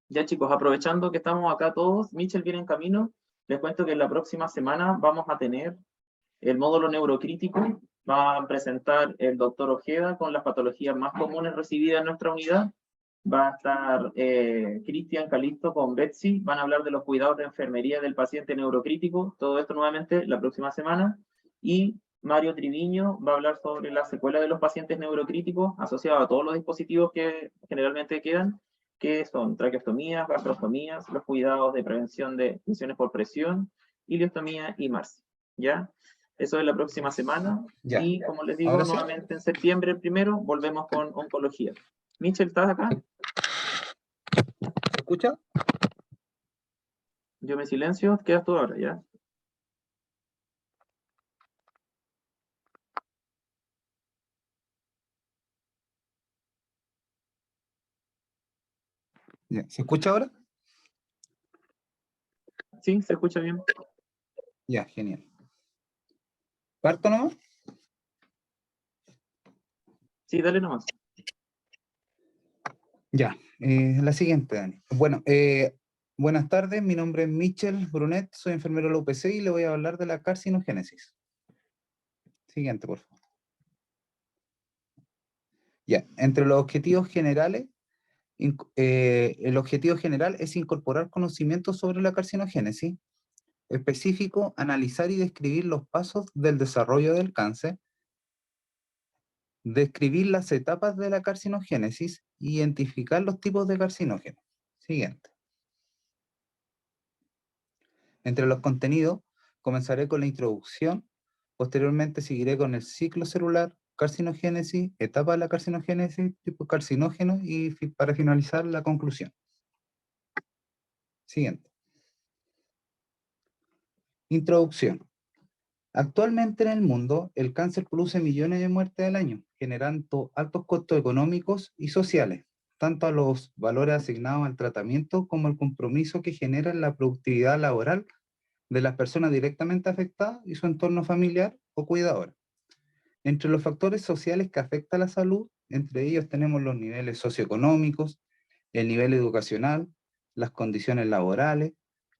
Ya chicos, aprovechando que estamos acá todos, Michel viene en camino, les cuento que la próxima semana vamos a tener el módulo neurocrítico, va a presentar el doctor Ojeda con las patologías más comunes recibidas en nuestra unidad, va a estar Cristian Calisto con Betsy, van a hablar de los cuidados de enfermería del paciente neurocrítico, todo esto nuevamente la próxima semana, y Mario Triviño va a hablar sobre la secuela de los pacientes neurocríticos asociados a todos los dispositivos que generalmente quedan, que son traqueostomías, gastrostomías, los cuidados de prevención de lesiones por presión, ileostomía y MARSI, ¿ya? Eso es la próxima semana. Ya. Y como les digo, ¿Ahora sí? nuevamente en septiembre primero volvemos con oncología. Michel, ¿estás acá? ¿Se escucha? Yo me silencio, quedas tú ahora, ¿ya? Ya. ¿Se escucha ahora? Sí, se escucha bien. Ya, genial. ¿Parto nomás? Sí, dale nomás. Ya, la siguiente, Dani. Bueno, buenas tardes, mi nombre es Michel Brunet, soy enfermero de la UPC y le voy a hablar de la carcinogénesis. Siguiente, por favor. Ya, entre los objetivos generales, el objetivo general es incorporar conocimientos sobre la carcinogénesis, específico, analizar y describir los pasos del desarrollo del cáncer, describir las etapas de la carcinogénesis, identificar los tipos de carcinógenos. Siguiente. Entre los contenidos, comenzaré con la introducción, posteriormente seguiré con el ciclo celular, carcinogénesis, etapa de la carcinogénesis, tipo carcinógeno y para finalizar la conclusión. Siguiente. Introducción. Actualmente en el mundo, el cáncer produce millones de muertes al año, generando altos costos económicos y sociales, tanto a los valores asignados al tratamiento como el compromiso que genera en la productividad laboral de las personas directamente afectadas y su entorno familiar o cuidador. Entre los factores sociales que afectan la salud, entre ellos tenemos los niveles socioeconómicos, el nivel educacional, las condiciones laborales,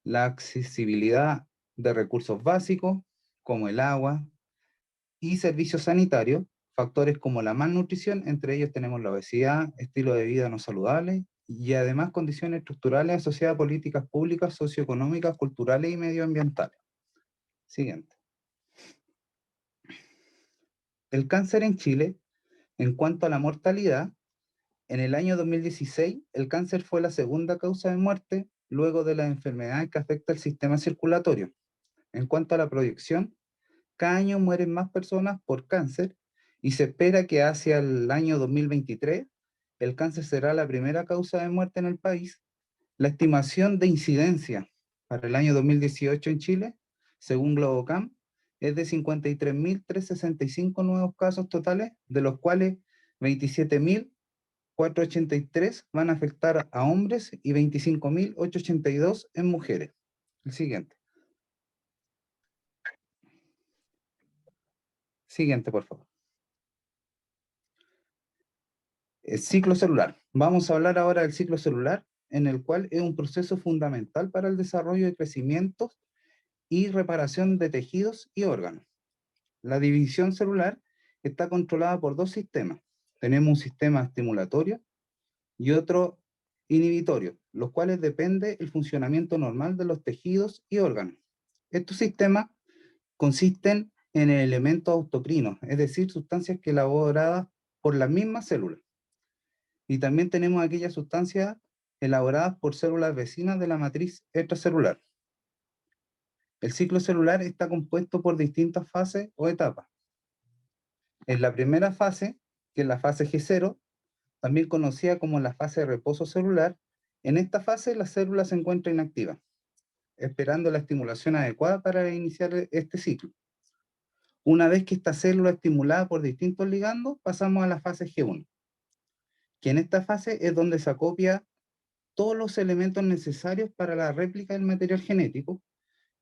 la accesibilidad de recursos básicos como el agua y servicios sanitarios, factores como la malnutrición, entre ellos tenemos la obesidad, estilo de vida no saludable y además condiciones estructurales asociadas a políticas públicas, socioeconómicas, culturales y medioambientales. Siguiente. El cáncer en Chile, en cuanto a la mortalidad, en el año 2016, el cáncer fue la segunda causa de muerte luego de las enfermedades que afectan el sistema circulatorio. En cuanto a la proyección, cada año mueren más personas por cáncer y se espera que hacia el año 2023 el cáncer será la primera causa de muerte en el país. La estimación de incidencia para el año 2018 en Chile, según Globocam, es de 53.365 nuevos casos totales, de los cuales 27.483 van a afectar a hombres y 25.882 en mujeres. El siguiente. Siguiente, por favor. El ciclo celular. Vamos a hablar ahora del ciclo celular, en el cual es un proceso fundamental para el desarrollo y crecimiento y reparación de tejidos y órganos. La división celular está controlada por dos sistemas. Tenemos un sistema estimulatorio y otro inhibitorio, los cuales depende el funcionamiento normal de los tejidos y órganos. Estos sistemas consisten en elementos autocrinos, es decir, sustancias que elaboradas por las mismas células. Y también tenemos aquellas sustancias elaboradas por células vecinas de la matriz extracelular. El ciclo celular está compuesto por distintas fases o etapas. En la primera fase, que es la fase G0, también conocida como la fase de reposo celular, en esta fase la célula se encuentra inactiva, esperando la estimulación adecuada para iniciar este ciclo. Una vez que esta célula es estimulada por distintos ligandos, pasamos a la fase G1, que en esta fase es donde se acopia todos los elementos necesarios para la réplica del material genético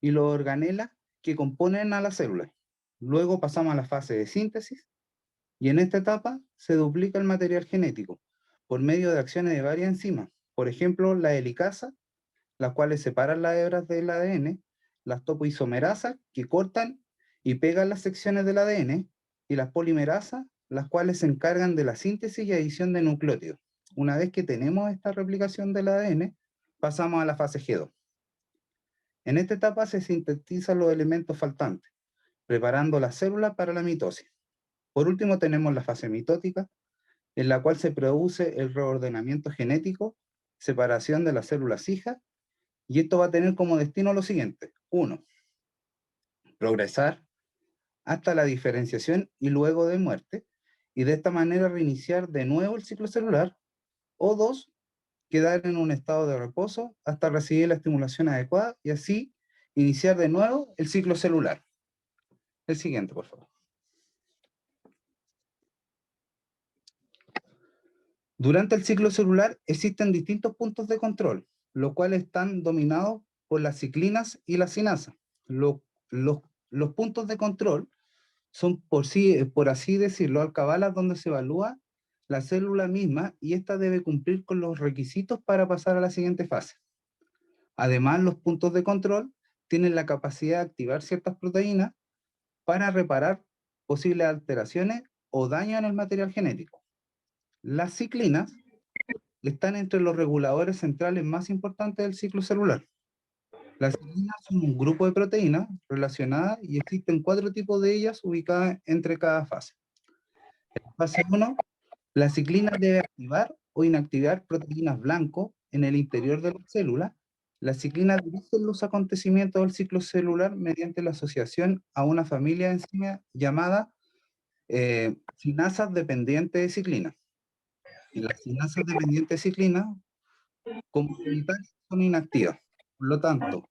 y los organelas que componen a la célula. Luego pasamos a la fase de síntesis, y en esta etapa se duplica el material genético por medio de acciones de varias enzimas, Por ejemplo, la helicasa, las cuales separan las hebras del ADN, las topoisomerasas, que cortan y pegan las secciones del ADN, y las polimerasas, las cuales se encargan de la síntesis y adición de nucleótidos. Una vez que tenemos esta replicación del ADN, pasamos a la fase G2. En esta etapa se sintetizan los elementos faltantes, preparando la célula para la mitosis. Por último, tenemos la fase mitótica, en la cual se produce el reordenamiento genético, separación de las células hijas, y esto va a tener como destino lo siguiente. 1. Progresar hasta la diferenciación y luego de muerte, y de esta manera reiniciar de nuevo el ciclo celular. O 2. Quedar en un estado de reposo hasta recibir la estimulación adecuada y así iniciar de nuevo el ciclo celular. El siguiente, por favor. Durante el ciclo celular existen distintos puntos de control, los cuales están dominados por las ciclinas y las cinasas. Los puntos de control son, por así decirlo, alcabalas donde se evalúa la célula misma y ésta debe cumplir con los requisitos para pasar a la siguiente fase. Además, los puntos de control tienen la capacidad de activar ciertas proteínas para reparar posibles alteraciones o daño en el material genético. Las ciclinas están entre los reguladores centrales más importantes del ciclo celular. Las ciclinas son un grupo de proteínas relacionadas y existen 4 tipos de ellas ubicadas entre cada fase. En la fase 1, la ciclina debe activar o inactivar proteínas blanco en el interior de la célula. La ciclina dirige los acontecimientos del ciclo celular mediante la asociación a una familia de enzimas llamada cinasas dependientes de ciclina. Y las cinasas dependientes de ciclina, como unitarias, son inactivas. Por lo tanto,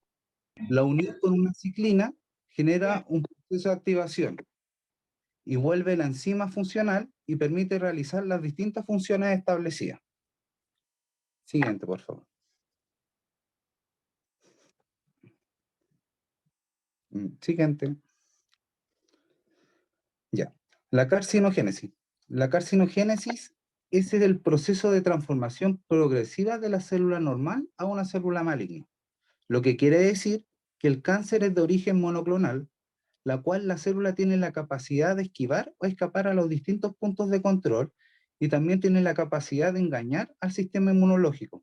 la unión con una ciclina genera un proceso de activación y vuelve la enzima funcional y permite realizar las distintas funciones establecidas. Siguiente, por favor. Siguiente. Ya. La carcinogénesis. La carcinogénesis es el proceso de transformación progresiva de la célula normal a una célula maligna. Lo que quiere decir que el cáncer es de origen monoclonal, la cual la célula tiene la capacidad de esquivar o escapar a los distintos puntos de control y también tiene la capacidad de engañar al sistema inmunológico,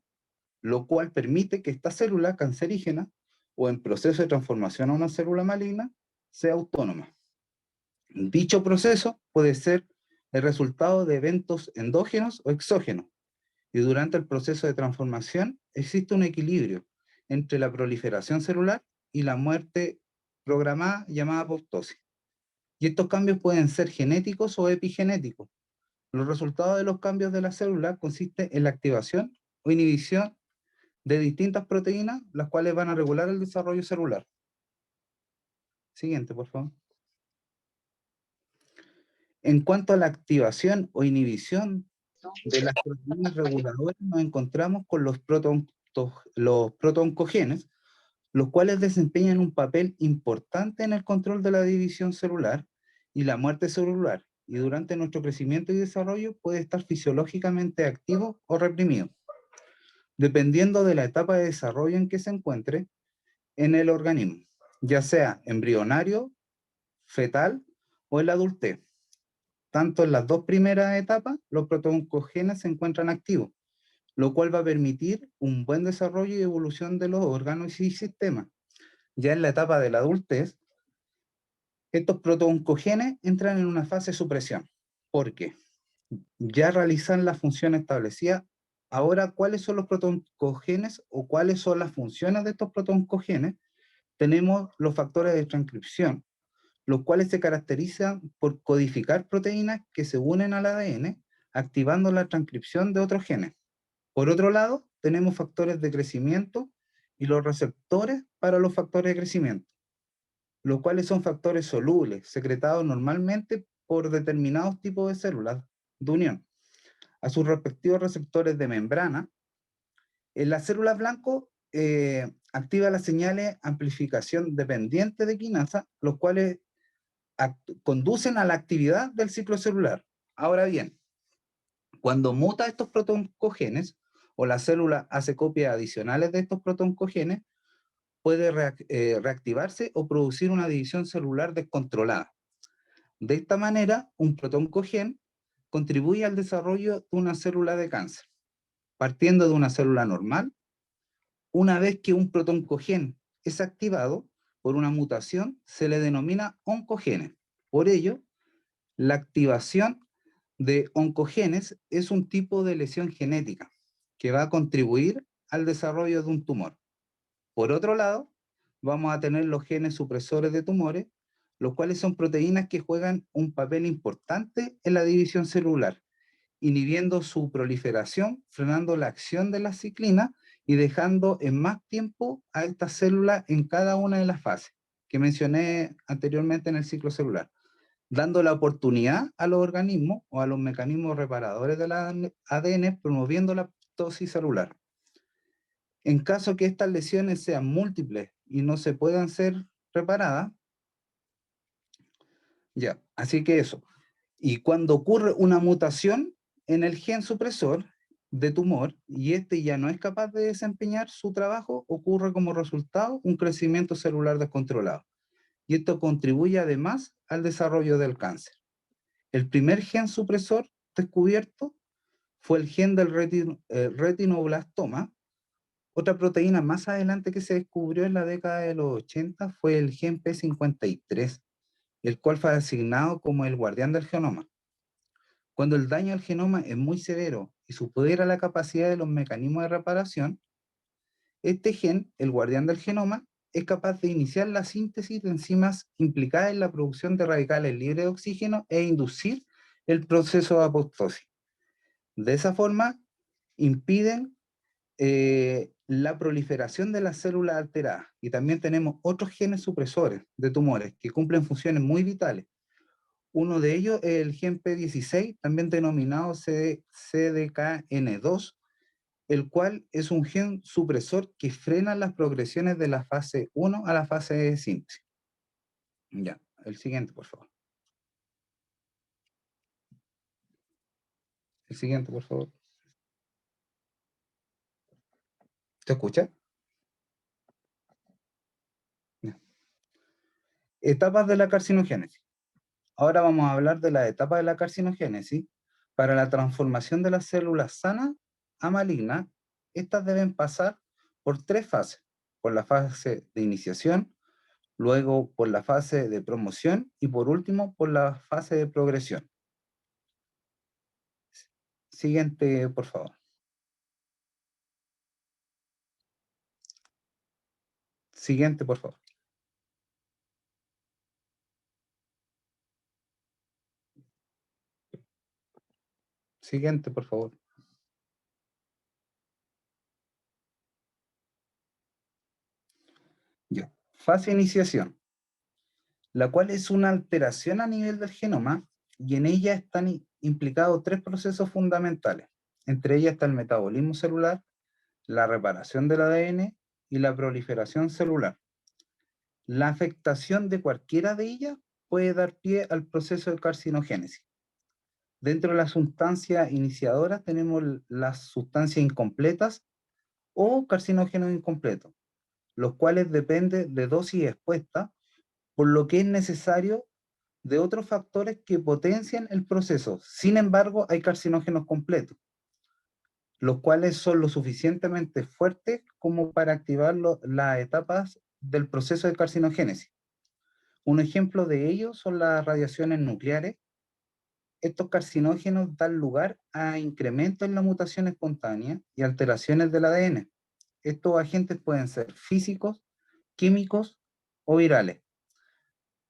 lo cual permite que esta célula cancerígena o en proceso de transformación a una célula maligna sea autónoma. Dicho proceso puede ser el resultado de eventos endógenos o exógenos, y durante el proceso de transformación existe un equilibrio entre la proliferación celular y la muerte programada llamada apoptosis. Y estos cambios pueden ser genéticos o epigenéticos. Los resultados de los cambios de la célula consisten en la activación o inhibición de distintas proteínas, las cuales van a regular el desarrollo celular. Siguiente, por favor. En cuanto a la activación o inhibición de las proteínas reguladoras, nos encontramos con los protooncogenes, los cuales desempeñan un papel importante en el control de la división celular y la muerte celular, y durante nuestro crecimiento y desarrollo puede estar fisiológicamente activo o reprimido, dependiendo de la etapa de desarrollo en que se encuentre en el organismo, ya sea embrionario, fetal o en la adultez. Tanto en las dos primeras etapas, los protooncogenes se encuentran activos, lo cual va a permitir un buen desarrollo y evolución de los órganos y sistemas. Ya en la etapa de la adultez, estos protooncogenes entran en una fase de supresión, porque ya realizan la función establecida. Ahora, ¿cuáles son los protooncogenes o cuáles son las funciones de estos protooncogenes? Tenemos los factores de transcripción, los cuales se caracterizan por codificar proteínas que se unen al ADN, activando la transcripción de otros genes. Por otro lado, tenemos factores de crecimiento y los receptores para los factores de crecimiento, los cuales son factores solubles, secretados normalmente por determinados tipos de células de unión, a sus respectivos receptores de membrana. En las células blanco activa las señales amplificación dependiente de quinasa, los cuales conducen a la actividad del ciclo celular. Ahora bien, cuando muta estos protooncogenes o la célula hace copias adicionales de estos protoncogenes, puede reactivarse o producir una división celular descontrolada. De esta manera, un protoncogen contribuye al desarrollo de una célula de cáncer, partiendo de una célula normal. Una vez que un protoncogen es activado por una mutación, se le denomina oncogenes. Por ello, la activación de oncogenes es un tipo de lesión genética que va a contribuir al desarrollo de un tumor. Por otro lado, vamos a tener los genes supresores de tumores, los cuales son proteínas que juegan un papel importante en la división celular, inhibiendo su proliferación, frenando la acción de la ciclina y dejando en más tiempo a esta célula en cada una de las fases que mencioné anteriormente en el ciclo celular, dando la oportunidad a los organismos o a los mecanismos reparadores del ADN, promoviendo la apoptosis celular. En caso que estas lesiones sean múltiples y no se puedan ser reparadas, ya, así que eso. Y cuando ocurre una mutación en el gen supresor de tumor y este ya no es capaz de desempeñar su trabajo, ocurre como resultado un crecimiento celular descontrolado. Y esto contribuye además al desarrollo del cáncer. El primer gen supresor descubierto fue el gen del retinoblastoma. Otra proteína más adelante que se descubrió en la década de los 80 fue el gen P53, el cual fue asignado como el guardián del genoma. Cuando el daño al genoma es muy severo y supera la capacidad de los mecanismos de reparación, este gen, el guardián del genoma, es capaz de iniciar la síntesis de enzimas implicadas en la producción de radicales libres de oxígeno e inducir el proceso de apoptosis. De esa forma, impiden la proliferación de las células alteradas. Y también tenemos otros genes supresores de tumores que cumplen funciones muy vitales. Uno de ellos es el gen P16, también denominado CDKN2, el cual es un gen supresor que frena las progresiones de la fase 1 a la fase de síntesis. Ya, el siguiente, por favor. El siguiente, por favor. ¿Se escucha? Ya. Etapas de la carcinogénesis. Ahora vamos a hablar de la etapa de la carcinogénesis. Para la transformación de las células sanas a malignas, estas deben pasar por 3 fases. Por la fase de iniciación, luego por la fase de promoción y por último por la fase de progresión. Siguiente, por favor. Siguiente, por favor. Siguiente, por favor. Ya. Fase de iniciación, la cual es una alteración a nivel del genoma y en ella están implicados 3 procesos fundamentales. Entre ellas está el metabolismo celular, la reparación del ADN y la proliferación celular. La afectación de cualquiera de ellas puede dar pie al proceso de carcinogénesis. Dentro de las sustancias iniciadoras tenemos las sustancias incompletas o carcinógenos incompletos, los cuales dependen de dosis expuesta, por lo que es necesario de otros factores que potencian el proceso. Sin embargo, hay carcinógenos completos, los cuales son lo suficientemente fuertes como para activar las etapas del proceso de carcinogénesis. Un ejemplo de ello son las radiaciones nucleares. Estos carcinógenos dan lugar a incrementos en la mutación espontánea y alteraciones del ADN. Estos agentes pueden ser físicos, químicos o virales.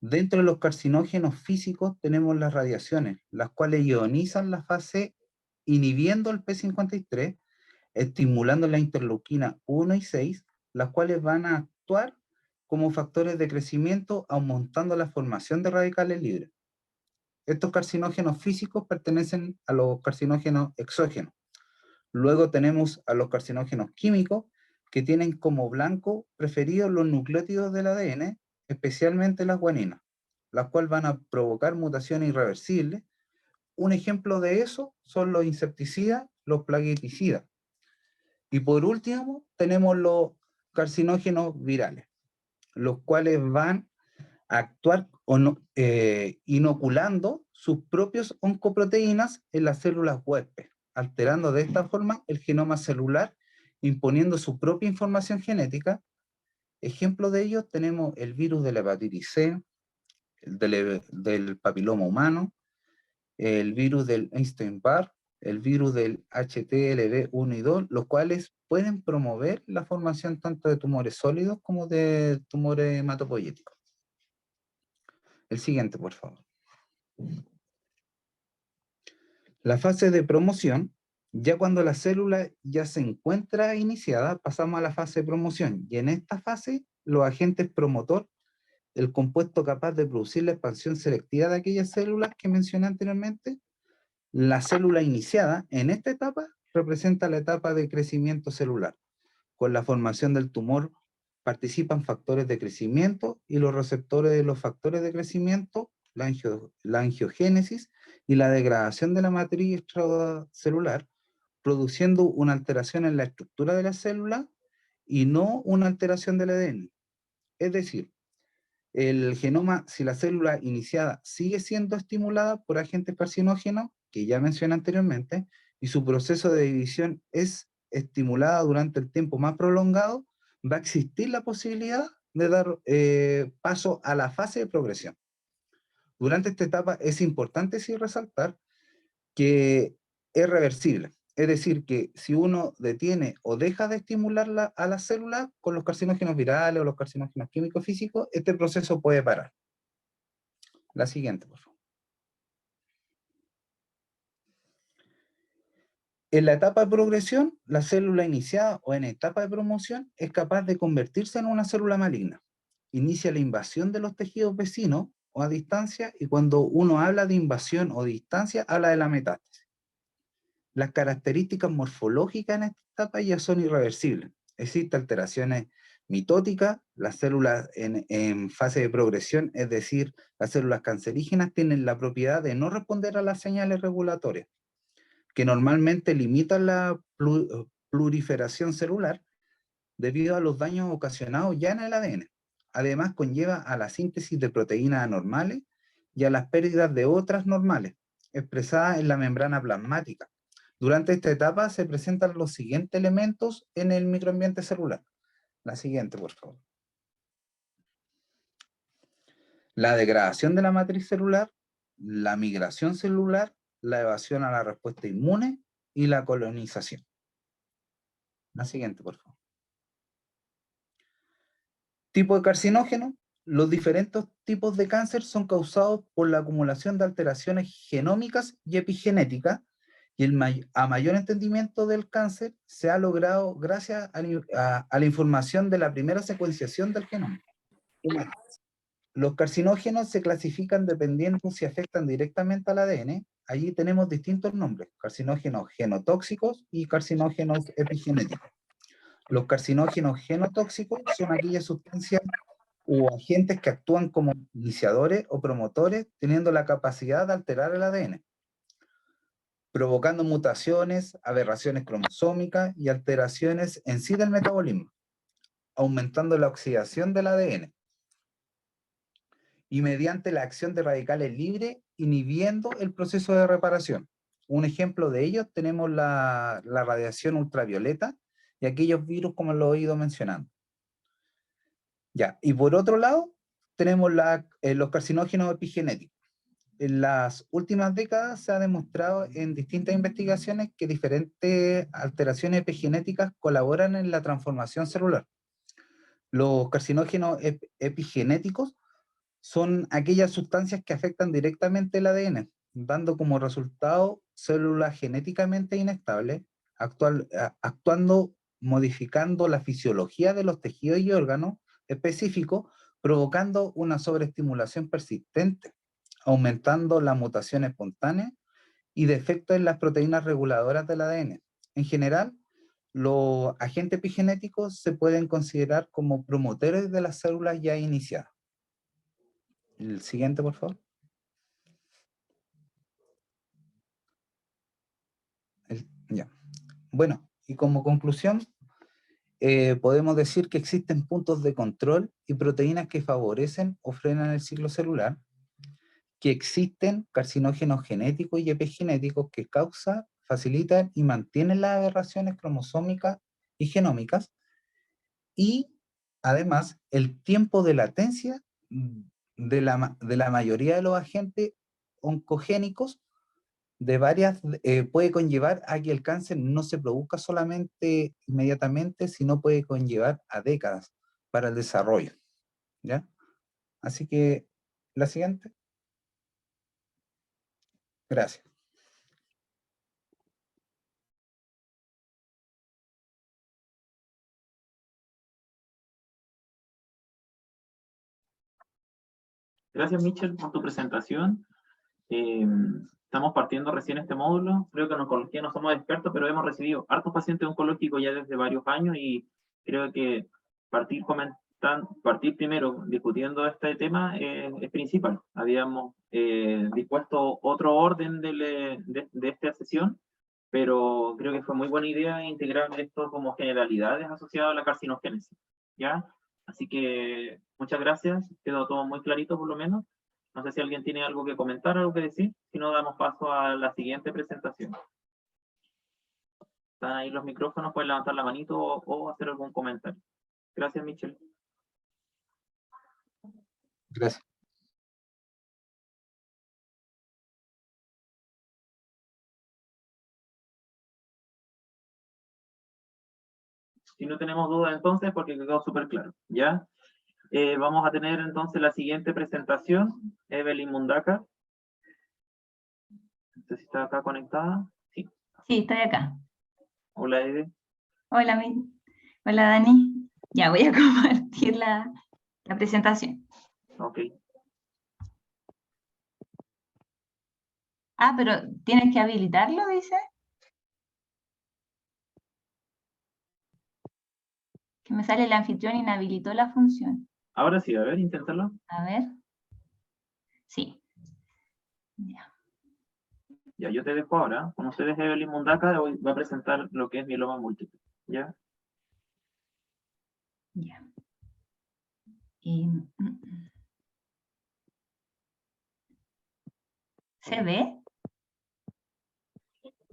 Dentro de los carcinógenos físicos tenemos las radiaciones, las cuales ionizan la fase inhibiendo el P53, estimulando la interleuquina 1 y 6, las cuales van a actuar como factores de crecimiento, aumentando la formación de radicales libres. Estos carcinógenos físicos pertenecen a los carcinógenos exógenos. Luego tenemos a los carcinógenos químicos, que tienen como blanco preferido los nucleótidos del ADN, especialmente las guaninas, las cuales van a provocar mutaciones irreversibles. Un ejemplo de eso son los insecticidas, los plagueticidas. Y por último, tenemos los carcinógenos virales, los cuales van a actuar inoculando sus propios oncoproteínas en las células huésped, alterando de esta forma el genoma celular, imponiendo su propia información genética. Ejemplo de ello tenemos el virus de la hepatitis C, el del papiloma humano, el virus del Epstein-Barr, el virus del HTLV1 y 2, los cuales pueden promover la formación tanto de tumores sólidos como de tumores hematopoyéticos. El siguiente, por favor. La fase de promoción, ya cuando la célula ya se encuentra iniciada, pasamos a la fase de promoción. Y en esta fase, los agentes promotor, el compuesto capaz de producir la expansión selectiva de aquellas células que mencioné anteriormente, la célula iniciada en esta etapa representa la etapa de crecimiento celular. Con la formación del tumor participan factores de crecimiento y los receptores de los factores de crecimiento, la angiogénesis y la degradación de la matriz extracelular, produciendo una alteración en la estructura de la célula y no una alteración del ADN. Es decir, el genoma, si la célula iniciada sigue siendo estimulada por agentes carcinógenos, que ya mencioné anteriormente, y su proceso de división es estimulada durante el tiempo más prolongado, va a existir la posibilidad de dar paso a la fase de progresión. Durante esta etapa es importante sí resaltar que es reversible. Es decir, que si uno detiene o deja de estimular a la célula con los carcinógenos virales o los carcinógenos químicos físicos, este proceso puede parar. La siguiente, por favor. En la etapa de progresión, la célula iniciada o en etapa de promoción es capaz de convertirse en una célula maligna. Inicia la invasión de los tejidos vecinos o a distancia, y cuando uno habla de invasión o distancia, habla de la metástasis. Las características morfológicas en esta etapa ya son irreversibles. Existen alteraciones mitóticas, las células en fase de progresión, es decir, las células cancerígenas tienen la propiedad de no responder a las señales regulatorias, que normalmente limitan la proliferación celular debido a los daños ocasionados ya en el ADN. Además, conlleva a la síntesis de proteínas anormales y a las pérdidas de otras normales, expresadas en la membrana plasmática. Durante esta etapa se presentan los siguientes elementos en el microambiente celular. La siguiente, por favor. La degradación de la matriz celular, la migración celular, la evasión a la respuesta inmune y la colonización. La siguiente, por favor. Tipo de carcinógeno. Los diferentes tipos de cáncer son causados por la acumulación de alteraciones genómicas y epigenéticas, y a mayor entendimiento del cáncer se ha logrado gracias a la información de la primera secuenciación del genoma. Los carcinógenos se clasifican dependiendo si afectan directamente al ADN. Allí tenemos distintos nombres: carcinógenos genotóxicos y carcinógenos epigenéticos. Los carcinógenos genotóxicos son aquellas sustancias o agentes que actúan como iniciadores o promotores, teniendo la capacidad de alterar el ADN, provocando mutaciones, aberraciones cromosómicas y alteraciones en sí del metabolismo, aumentando la oxidación del ADN, y mediante la acción de radicales libres, inhibiendo el proceso de reparación. Un ejemplo de ello tenemos la radiación ultravioleta y aquellos virus como lo he ido mencionando. Ya, y por otro lado, tenemos los carcinógenos epigenéticos. En las últimas décadas se ha demostrado en distintas investigaciones que diferentes alteraciones epigenéticas colaboran en la transformación celular. Los carcinógenos epigenéticos son aquellas sustancias que afectan directamente el ADN, dando como resultado células genéticamente inestables, actuando, modificando la fisiología de los tejidos y órganos específicos, provocando una sobreestimulación persistente, aumentando la mutación espontánea y defectos en las proteínas reguladoras del ADN. En general, los agentes epigenéticos se pueden considerar como promotores de las células ya iniciadas. El siguiente, por favor. Ya. Bueno, y como conclusión, podemos decir que existen puntos de control y proteínas que favorecen o frenan el ciclo celular, que existen carcinógenos genéticos y epigenéticos que causan, facilitan y mantienen las aberraciones cromosómicas y genómicas, y además el tiempo de latencia de la mayoría de los agentes oncogénicos puede conllevar a que el cáncer no se produzca solamente inmediatamente, sino puede conllevar a décadas para el desarrollo, ¿ya? Así que, la siguiente. Gracias. Gracias, Michel, por tu presentación. Estamos partiendo recién este módulo. Creo que en oncología no somos expertos, pero hemos recibido hartos pacientes oncológicos ya desde varios años y creo que partir primero discutiendo este tema es principal. Habíamos dispuesto otro orden de esta sesión, pero creo que fue muy buena idea integrar esto como generalidades asociadas a la carcinogénesis, ¿ya? Así que muchas gracias, quedó todo muy clarito por lo menos. No sé si alguien tiene algo que comentar, algo que decir, si no damos paso a la siguiente presentación. Están ahí los micrófonos, pueden levantar la manito o hacer algún comentario. Gracias, Michel. Gracias. Si no tenemos dudas entonces, porque quedó súper claro, ¿ya? Vamos a tener entonces la siguiente presentación, Evelyn Mundaca. No sé si está acá conectada. Sí. Sí, estoy acá. Hola, Eve. Hola, hola, Dani. Ya voy a compartir la presentación. Ok. Ah, pero tienes que habilitarlo, dice. Que me sale el anfitrión inhabilitó la función. Ahora sí, a ver, inténtalo. A ver. Sí. Ya. Ya, yo te dejo ahora. Con ustedes, Evelyn Mundaca va a presentar lo que es mieloma múltiple. ¿Ya? Ya. ¿Se ve?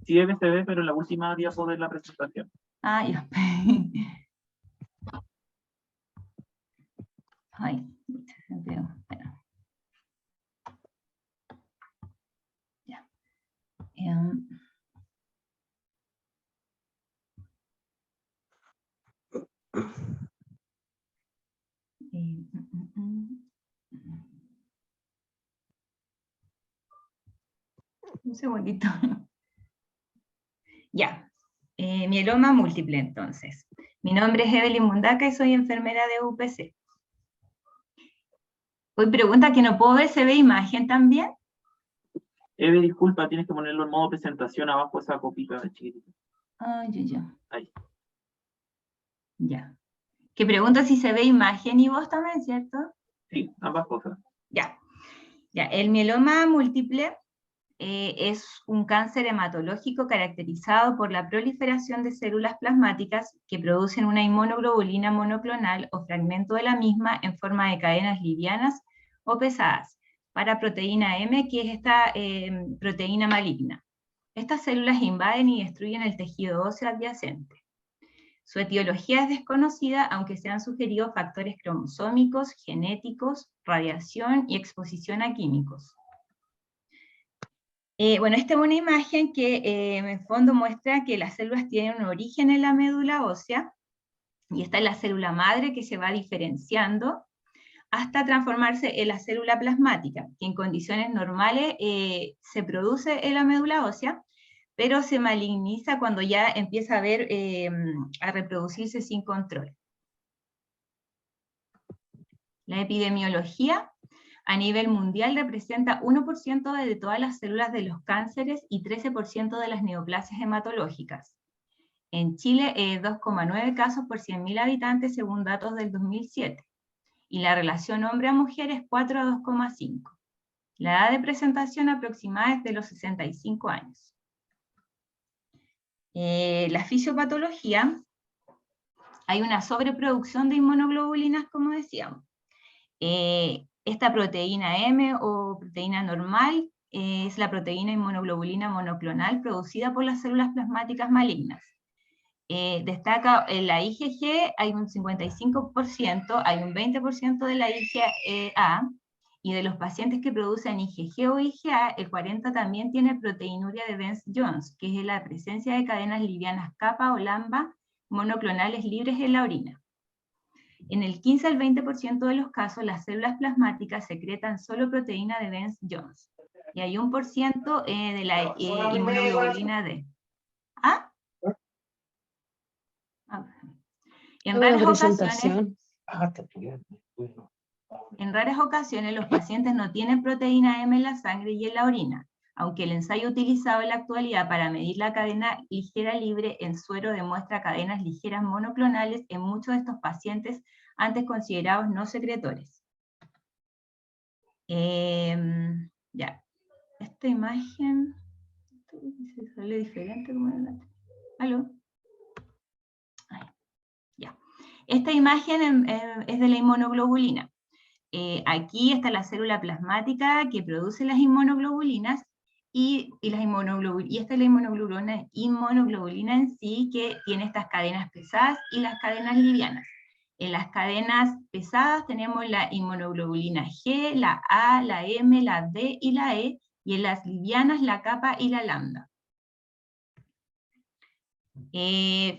Sí, Eve se ve, pero en la última diapo de la presentación. Ah, ya. Ay, se veo. Bueno. Ya. Un segundito. Ya. Mieloma múltiple, entonces. Mi nombre es Evelyn Mundaca y soy enfermera de UPC. Hoy pregunta que no puedo ver, ¿se ve imagen también? Eve, disculpa, tienes que ponerlo en modo presentación abajo esa copita de chiquitita. Ay, ya. Ahí. Ya. Que pregunta si se ve imagen y voz también, ¿cierto? Sí, ambas cosas. Ya. Ya. El mieloma múltiple es un cáncer hematológico caracterizado por la proliferación de células plasmáticas que producen una inmunoglobulina monoclonal o fragmento de la misma en forma de cadenas livianas o pesadas para proteína M, que es esta proteína maligna. Estas células invaden y destruyen el tejido óseo adyacente. Su etiología es desconocida, aunque se han sugerido factores cromosómicos, genéticos, radiación y exposición a químicos. Bueno, esta es una imagen que en el fondo muestra que las células tienen un origen en la médula ósea, y esta es la célula madre que se va diferenciando hasta transformarse en la célula plasmática, que en condiciones normales se produce en la médula ósea, pero se maligniza cuando ya empieza a reproducirse sin control. La epidemiología a nivel mundial representa 1% de todas las células de los cánceres y 13% de las neoplasias hematológicas. En Chile, 2,9 casos por 100.000 habitantes según datos del 2007. Y la relación hombre a mujer es 4 a 2,5. La edad de presentación aproximada es de los 65 años. La fisiopatología hay una sobreproducción de inmunoglobulinas, como decíamos. Esta proteína M o proteína normal es la proteína inmunoglobulina monoclonal producida por las células plasmáticas malignas. Destaca en la IgG hay un 55%, hay un 20% de la IgA, y de los pacientes que producen IgG o IgA, el 40% también tiene proteinuria de Bence-Jones, que es la presencia de cadenas livianas kappa o lambda monoclonales libres en la orina. En el 15 al 20% de los casos, las células plasmáticas secretan solo proteína de Bence-Jones, y hay 1% de la inmunoglobulina D. ¿Ah? En raras ocasiones los pacientes no tienen proteína M en la sangre y en la orina, aunque el ensayo utilizado en la actualidad para medir la cadena ligera libre en suero demuestra cadenas ligeras monoclonales en muchos de estos pacientes antes considerados no secretores. Ya, esta imagen se sale diferente. ¿Aló? Ya. Esta imagen es de la inmunoglobulina. Aquí está la célula plasmática que produce las inmunoglobulinas y esta es la inmunoglobulina en sí, que tiene estas cadenas pesadas y las cadenas livianas. En las cadenas pesadas tenemos la inmunoglobulina G, la A, la M, la D y la E, y en las livianas la kappa y la lambda.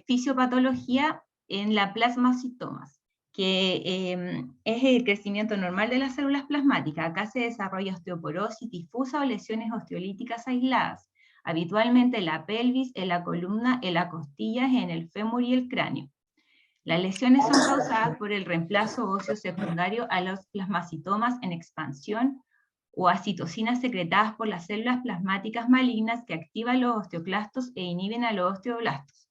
Fisiopatología en la plasmacitomas, que es el crecimiento normal de las células plasmáticas. Acá se desarrolla osteoporosis difusa o lesiones osteolíticas aisladas, habitualmente en la pelvis, en la columna, en las costillas, en el fémur y el cráneo. Las lesiones son causadas por el reemplazo óseo secundario a los plasmacitomas en expansión o a citocinas secretadas por las células plasmáticas malignas que activan los osteoclastos e inhiben a los osteoblastos.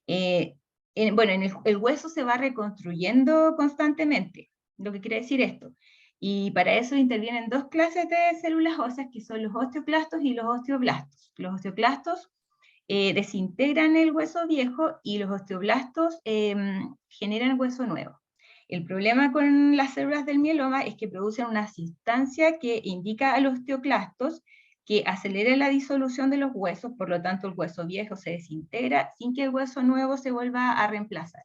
El hueso se va reconstruyendo constantemente, lo que quiere decir esto. Y para eso intervienen dos clases de células óseas, que son los osteoclastos y los osteoblastos. Los osteoclastos desintegran el hueso viejo y los osteoblastos generan hueso nuevo. El problema con las células del mieloma es que producen una sustancia que indica a los osteoclastos que acelere la disolución de los huesos, por lo tanto el hueso viejo se desintegra sin que el hueso nuevo se vuelva a reemplazar.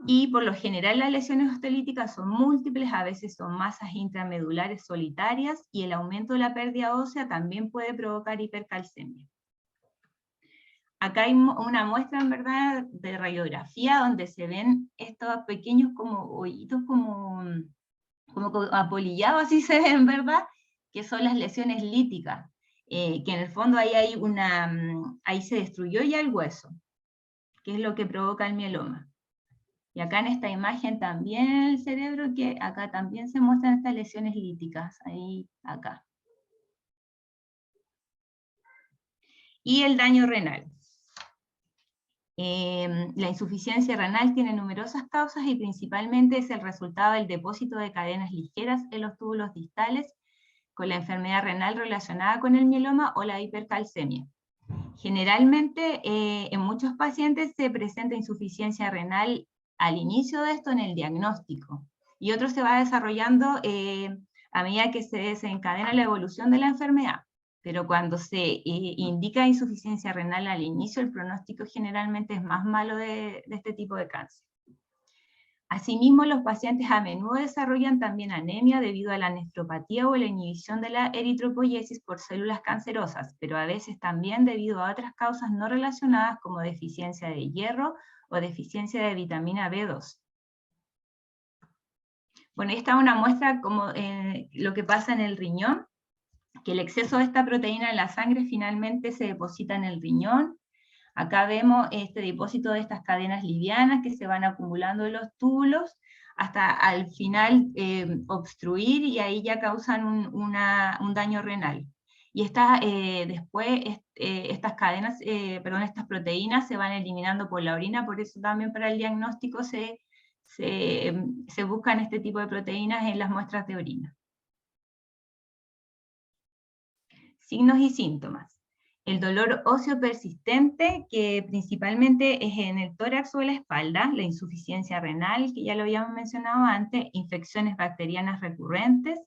Y por lo general las lesiones osteolíticas son múltiples, a veces son masas intramedulares solitarias, y el aumento de la pérdida ósea también puede provocar hipercalcemia. Acá hay una muestra, en verdad, de radiografía donde se ven estos pequeños como hoyitos, como apolillados, así se ven, ¿verdad? Que son las lesiones líticas, que en el fondo ahí se destruyó ya el hueso, que es lo que provoca el mieloma. Y acá en esta imagen también el cerebro, que acá también se muestran estas lesiones líticas, ahí, acá. Y el daño renal. La insuficiencia renal tiene numerosas causas y principalmente es el resultado del depósito de cadenas ligeras en los túbulos distales con la enfermedad renal relacionada con el mieloma o la hipercalcemia. Generalmente en muchos pacientes se presenta insuficiencia renal al inicio de esto en el diagnóstico, y otro se va desarrollando a medida que se desencadena la evolución de la enfermedad. Pero cuando se indica insuficiencia renal al inicio, el pronóstico generalmente es más malo de este tipo de cáncer. Asimismo, los pacientes a menudo desarrollan también anemia debido a la nefropatía o la inhibición de la eritropoiesis por células cancerosas, pero a veces también debido a otras causas no relacionadas como deficiencia de hierro o deficiencia de vitamina B2. Bueno, esta es una muestra como lo que pasa en el riñón, que el exceso de esta proteína en la sangre finalmente se deposita en el riñón. Acá vemos este depósito de estas cadenas livianas que se van acumulando en los túbulos hasta al final obstruir, y ahí ya causan un daño renal. Y después estas proteínas se van eliminando por la orina, por eso también para el diagnóstico se buscan este tipo de proteínas en las muestras de orina. Signos y síntomas. El dolor óseo persistente, que principalmente es en el tórax o la espalda, la insuficiencia renal, que ya lo habíamos mencionado antes, infecciones bacterianas recurrentes,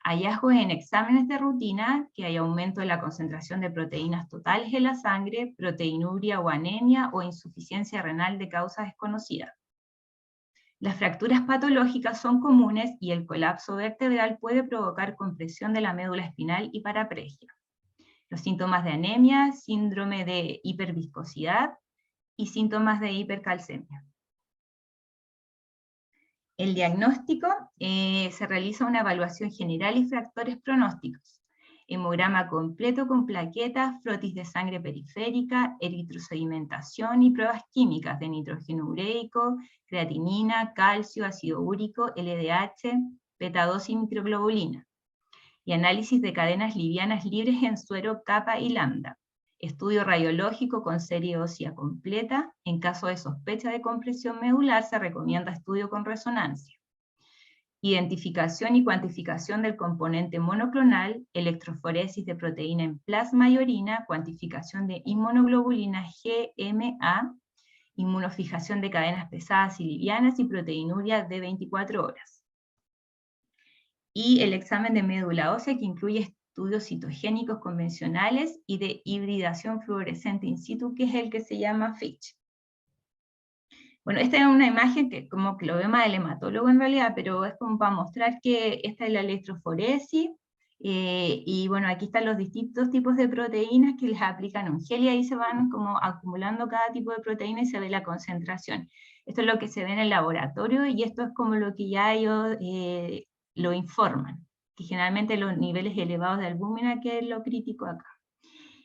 hallazgos en exámenes de rutina, que hay aumento de la concentración de proteínas totales en la sangre, proteinuria o anemia, o insuficiencia renal de causa desconocida. Las fracturas patológicas son comunes y el colapso vertebral puede provocar compresión de la médula espinal y paraplegia. Los síntomas de anemia, síndrome de hiperviscosidad y síntomas de hipercalcemia. El diagnóstico se realiza una evaluación general y factores pronósticos. Hemograma completo con plaquetas, frotis de sangre periférica, eritrosedimentación y pruebas químicas de nitrógeno ureico, creatinina, calcio, ácido úrico, LDH, beta-2 y microglobulina. Y análisis de cadenas livianas libres en suero, kappa y lambda. Estudio radiológico con serie ósea completa. En caso de sospecha de compresión medular se recomienda estudio con resonancia. Identificación y cuantificación del componente monoclonal, electroforesis de proteína en plasma y orina, cuantificación de inmunoglobulina GMA, inmunofijación de cadenas pesadas y livianas y proteinuria de 24 horas. Y el examen de médula ósea, que incluye estudios citogénicos convencionales y de hibridación fluorescente in situ, que es el que se llama FISH. Bueno, esta es una imagen que como que lo ve más el hematólogo en realidad, pero es como para mostrar que esta es la electroforesis, y bueno, aquí están los distintos tipos de proteínas que les aplican un gel, y ahí se van como acumulando cada tipo de proteína y se ve la concentración. Esto es lo que se ve en el laboratorio, y esto es como lo que ya ellos lo informan, que generalmente los niveles elevados de albúmina, que es lo crítico acá.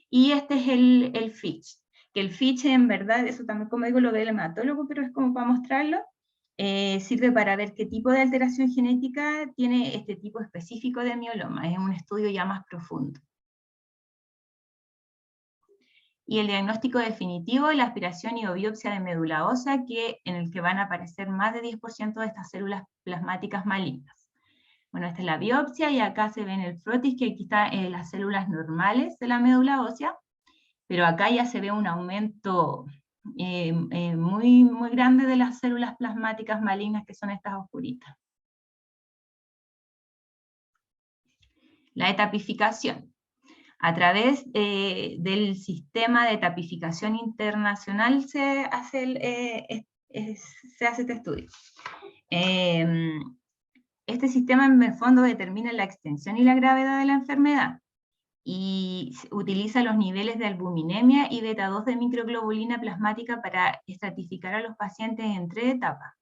Y este es el FISH, que el FISH en verdad, eso también como digo lo ve el hematólogo, pero es como para mostrarlo, sirve para ver qué tipo de alteración genética tiene este tipo específico de mieloma, es un estudio ya más profundo. Y el diagnóstico definitivo, la aspiración y o biopsia de médula ósea, en el que van a aparecer más de 10% de estas células plasmáticas malignas. Bueno, esta es la biopsia, y acá se ve en el frotis que aquí están las células normales de la médula ósea, pero acá ya se ve un aumento muy, muy grande de las células plasmáticas malignas, que son estas oscuritas. La etapificación. A través del sistema de etapificación internacional se hace este estudio. Este sistema en el fondo determina la extensión y la gravedad de la enfermedad, y utiliza los niveles de albuminemia y beta-2 de microglobulina plasmática para estratificar a los pacientes en 3 etapas.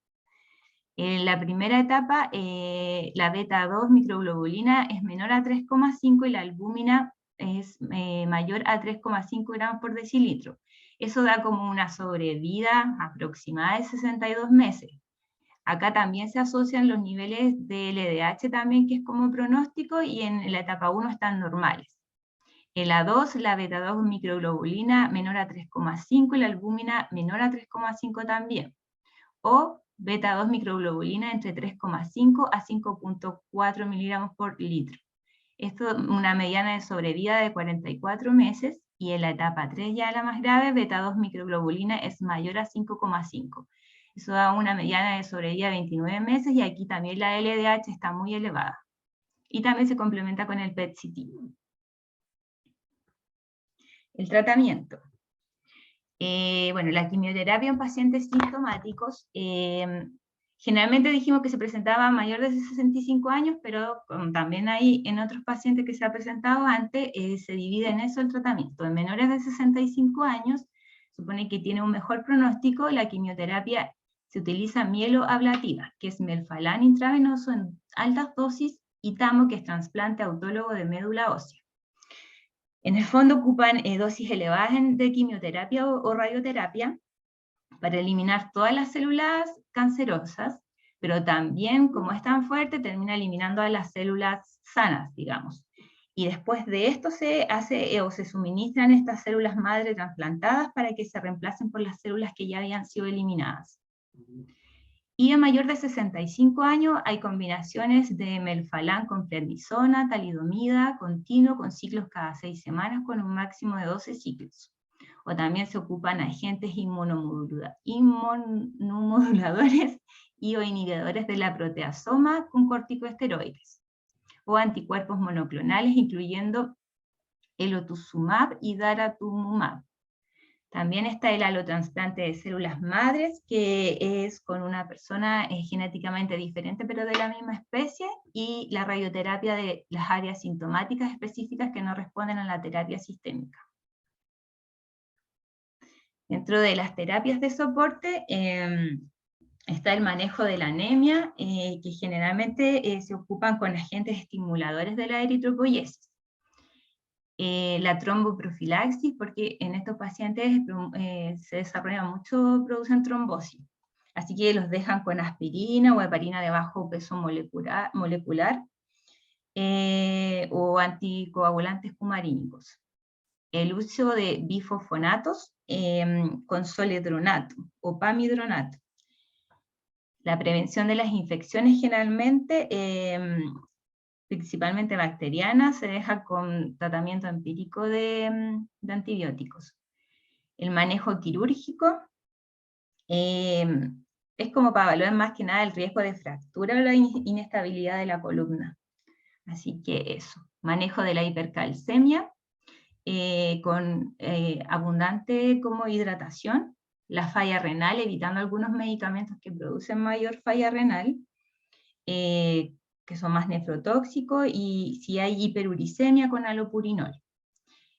En la primera etapa, la beta-2 microglobulina es menor a 3,5 y la albúmina es mayor a 3,5 gramos por decilitro. Eso da como una sobrevida aproximada de 62 meses. Acá también se asocian los niveles de LDH también, que es como pronóstico, y en la etapa 1 están normales. En la 2, la beta-2 microglobulina menor a 3,5 y la albúmina menor a 3,5 también. O beta-2 microglobulina entre 3,5 a 5,4 miligramos por litro. Esto es una mediana de sobrevida de 44 meses, y en la etapa 3, ya la más grave, beta-2 microglobulina es mayor a 5,5. Eso da una mediana de sobrevida de 29 meses, y aquí también la LDH está muy elevada. Y también se complementa con el PET-CT. El tratamiento. Bueno, la quimioterapia en pacientes sintomáticos, generalmente dijimos que se presentaba a mayor de 65 años, pero también hay en otros pacientes que se ha presentado antes, se divide en eso el tratamiento. En menores de 65 años, supone que tiene un mejor pronóstico, la quimioterapia se utiliza mieloablativa, que es melfalán intravenoso en altas dosis, y tamo, que es trasplante autólogo de médula ósea. En el fondo ocupan dosis elevadas de quimioterapia o radioterapia para eliminar todas las células cancerosas, pero también, como es tan fuerte, termina eliminando a las células sanas, digamos. Y después de esto se hace o se suministran estas células madre trasplantadas para que se reemplacen por las células que ya habían sido eliminadas. Y a mayor de 65 años hay combinaciones de melfalán con prednisona, talidomida, continuo, con ciclos cada 6 semanas, con un máximo de 12 ciclos. O también se ocupan agentes inmunomoduladores y o inhibidores de la proteasoma con corticosteroides, o anticuerpos monoclonales, incluyendo elotuzumab y daratumumab. También está el alotrasplante de células madres, que es con una persona genéticamente diferente, pero de la misma especie, y la radioterapia de las áreas sintomáticas específicas que no responden a la terapia sistémica. Dentro de las terapias de soporte está el manejo de la anemia, que generalmente se ocupan con agentes estimuladores de la eritropoyesis. La tromboprofilaxis, porque en estos pacientes se desarrolla mucho, producen trombosis. Así que los dejan con aspirina o heparina de bajo peso molecular o anticoagulantes cumarínicos. El uso de bifosfonatos con soledronato o pamidronato. La prevención de las infecciones generalmente, principalmente bacterianas, se deja con tratamiento empírico de antibióticos. El manejo quirúrgico es como para evaluar más que nada el riesgo de fractura o la inestabilidad de la columna. Así que eso. Manejo de la hipercalcemia, con abundante como hidratación, la falla renal, evitando algunos medicamentos que producen mayor falla renal, que son más nefrotóxicos, y si hay hiperuricemia con alopurinol.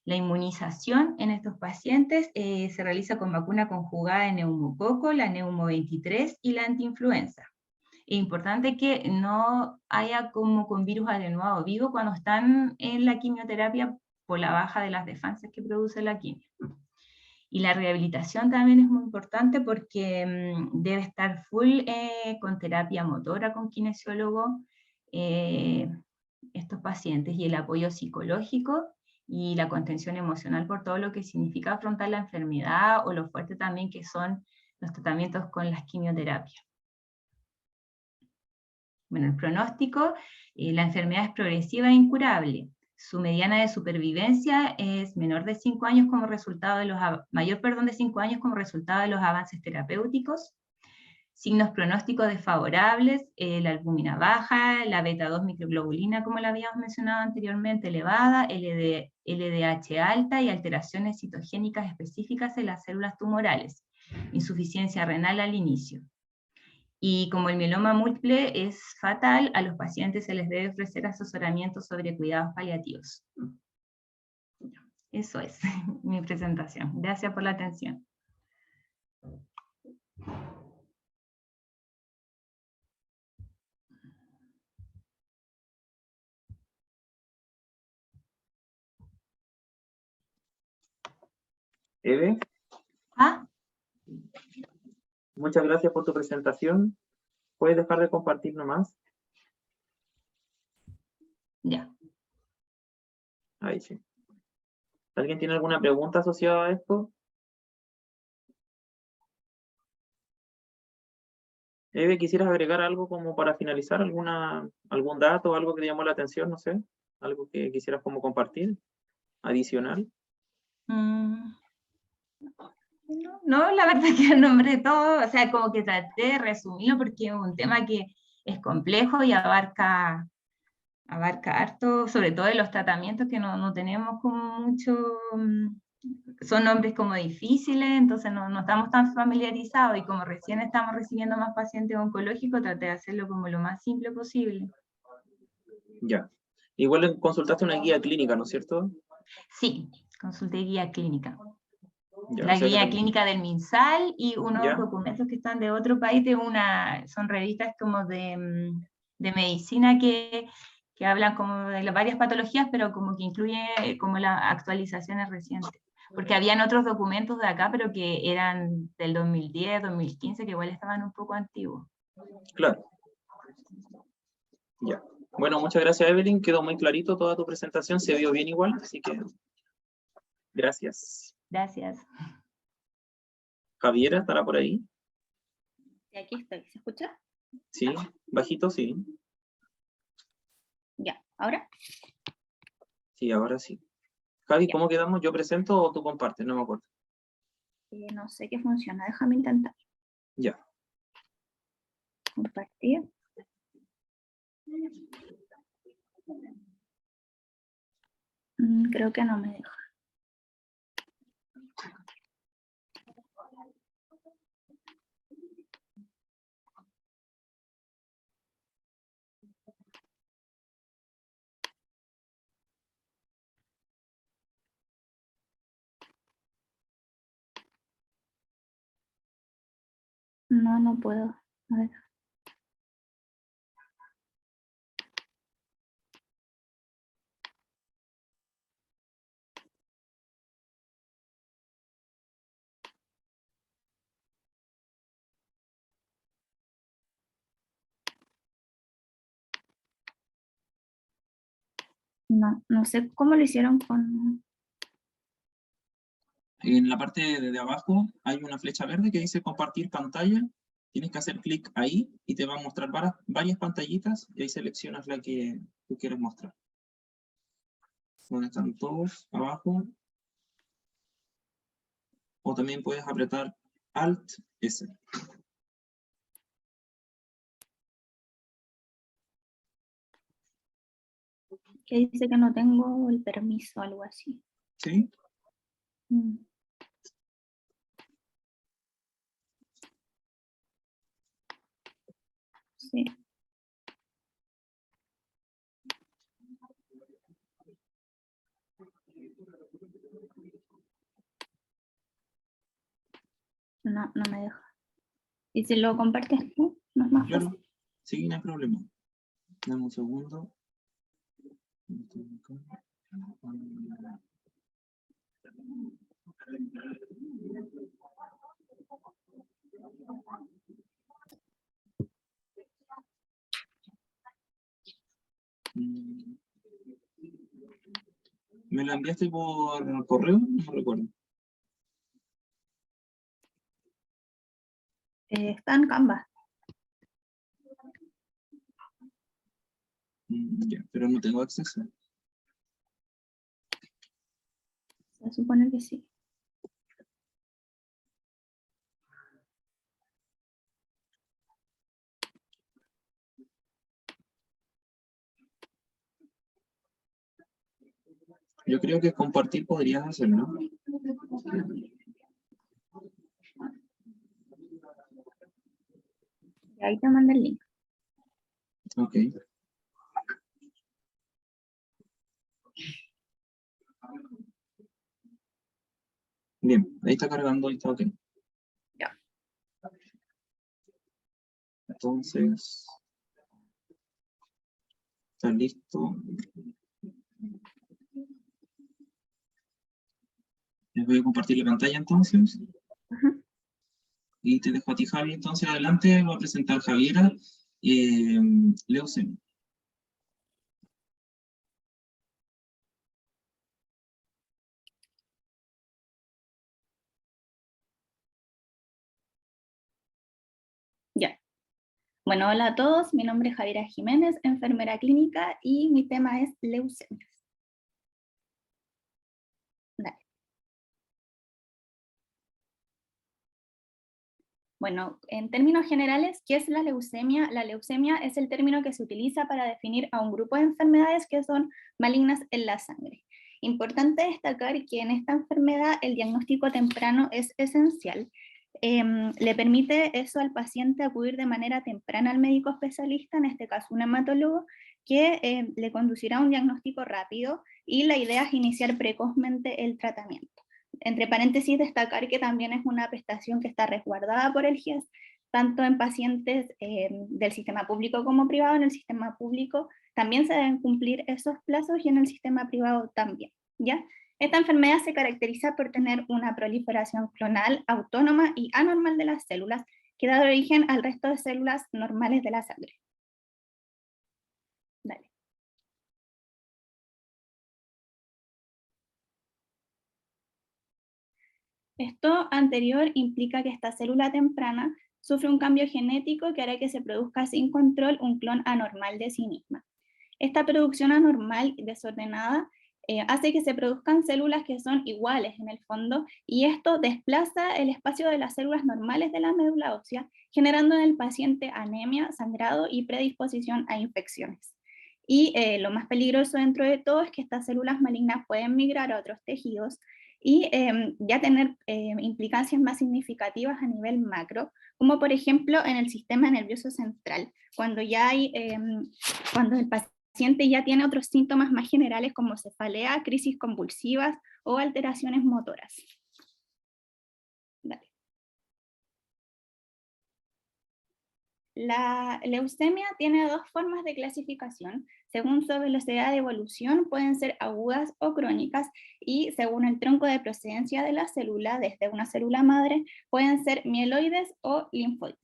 La inmunización en estos pacientes se realiza con vacuna conjugada de neumococo, la neumo 23 y la antiinfluenza. Es importante que no haya como con virus atenuado vivo cuando están en la quimioterapia por la baja de las defensas que produce la quimio. Y la rehabilitación también es muy importante porque debe estar full con terapia motora, con kinesiólogo, estos pacientes, y el apoyo psicológico y la contención emocional por todo lo que significa afrontar la enfermedad, o lo fuerte también que son los tratamientos con las quimioterapias. Bueno, el pronóstico, la enfermedad es progresiva e incurable. Su mediana de supervivencia es menor de 5 años como resultado de de 5 años como resultado de los avances terapéuticos. Signos pronósticos desfavorables, la albúmina baja, la beta-2 microglobulina, como la habíamos mencionado anteriormente, elevada, LDH alta y alteraciones citogénicas específicas en las células tumorales. Insuficiencia renal al inicio. Y como el mieloma múltiple es fatal, a los pacientes se les debe ofrecer asesoramiento sobre cuidados paliativos. Eso es mi presentación. Gracias por la atención. Eve, muchas gracias por tu presentación. ¿Puedes dejar de compartir nomás? Ya. Ahí sí. ¿Alguien tiene alguna pregunta asociada a esto? Eve, ¿quisieras agregar algo como para finalizar? ¿Algún dato, algo que te llamó la atención? No sé. ¿Algo que quisieras como compartir? ¿Adicional? No, la verdad que nombré todo, o sea, como que traté de resumirlo porque es un tema que es complejo y abarca harto, sobre todo en los tratamientos que no tenemos como mucho, son nombres como difíciles, entonces no estamos tan familiarizados, y como recién estamos recibiendo más pacientes oncológicos, traté de hacerlo como lo más simple posible. Ya. Igual consultaste una guía clínica, ¿no es cierto? Sí, consulté guía clínica. Ya, La o sea guía clínica del MinSal y unos ¿Ya? documentos que están de otro país, son revistas como de medicina que hablan como de las varias patologías, pero como que incluye como las actualizaciones recientes. Porque habían otros documentos de acá, pero que eran del 2010, 2015, que igual estaban un poco antiguos. Claro. Ya. Bueno, muchas gracias, Evelyn. Quedó muy clarito toda tu presentación. Se vio bien igual, así que gracias. Gracias. Javiera, ¿estará por ahí? Sí, aquí aquí estoy. ¿Se escucha? Sí, bajito, sí. Ya, ¿ahora? Sí, ahora sí. Javi, Ya. ¿cómo quedamos? ¿Yo presento o tú compartes? No me acuerdo. No sé qué funciona, déjame intentar. Ya. Compartir. Creo que no me deja. No, no puedo. A ver. No, no sé cómo lo hicieron con... En la parte de abajo hay una flecha verde que dice compartir pantalla. Tienes que hacer clic ahí y te va a mostrar varias pantallitas y ahí seleccionas la que tú quieres mostrar. Donde están todos abajo. O también puedes apretar Alt S. Que dice que no tengo el permiso, algo así. ¿Sí? Mm. Sí. No, no me deja. ¿Y si lo compartes tú? ¿No es más Claro. fácil? Sí, no hay problema. Dame un segundo. ¿Me lo enviaste por correo? No recuerdo. Está en Canva. Ya, pero no tengo acceso. Se supone que sí. Yo creo que compartir podrías hacerlo. Y ahí te mando el link. Ok. Bien, ahí está cargando y está ok. Ya. Entonces, está listo. Les voy a compartir la pantalla entonces. Ujú. Y te dejo a ti, Javi. Entonces, adelante, voy a presentar Javiera Leucemia. Ya. Bueno, hola a todos. Mi nombre es Javiera Jiménez, enfermera clínica, y mi tema es leucemias. Dale. Bueno, en términos generales, ¿qué es la leucemia? La leucemia es el término que se utiliza para definir a un grupo de enfermedades que son malignas en la sangre. Importante destacar que en esta enfermedad el diagnóstico temprano es esencial. Le permite eso al paciente acudir de manera temprana al médico especialista, en este caso un hematólogo, que le conducirá a un diagnóstico rápido, y la idea es iniciar precozmente el tratamiento. Entre paréntesis, destacar que también es una prestación que está resguardada por el GIES, tanto en pacientes del sistema público como privado. En el sistema público también se deben cumplir esos plazos y en el sistema privado también, ¿ya? Esta enfermedad se caracteriza por tener una proliferación clonal autónoma y anormal de las células, que da origen al resto de células normales de la sangre. Dale. Esto anterior implica que esta célula temprana sufre un cambio genético que hará que se produzca sin control un clon anormal de sí misma. Esta producción anormal desordenada hace que se produzcan células que son iguales en el fondo, y esto desplaza el espacio de las células normales de la médula ósea, generando en el paciente anemia, sangrado y predisposición a infecciones. Y lo más peligroso dentro de todo es que estas células malignas pueden migrar a otros tejidos y ya tener implicancias más significativas a nivel macro, como por ejemplo en el sistema nervioso central, cuando cuando el paciente ya tiene otros síntomas más generales como cefalea, crisis convulsivas o alteraciones motoras. Dale. La leucemia tiene dos formas de clasificación. Según su velocidad de evolución, pueden ser agudas o crónicas, y según el tronco de procedencia de la célula, desde una célula madre, pueden ser mieloides o linfoides.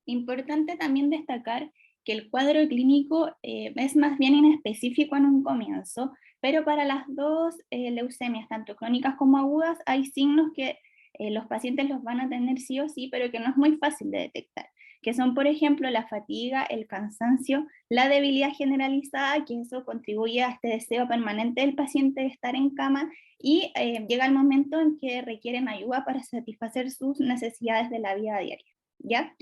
Importante también destacar que el cuadro clínico es más bien inespecífico en un comienzo, pero para las dos leucemias, tanto crónicas como agudas, hay signos que los pacientes los van a tener sí o sí, pero que no es muy fácil de detectar, que son, por ejemplo, la fatiga, el cansancio, la debilidad generalizada, que eso contribuye a este deseo permanente del paciente de estar en cama, y llega el momento en que requieren ayuda para satisfacer sus necesidades de la vida diaria, ¿ya?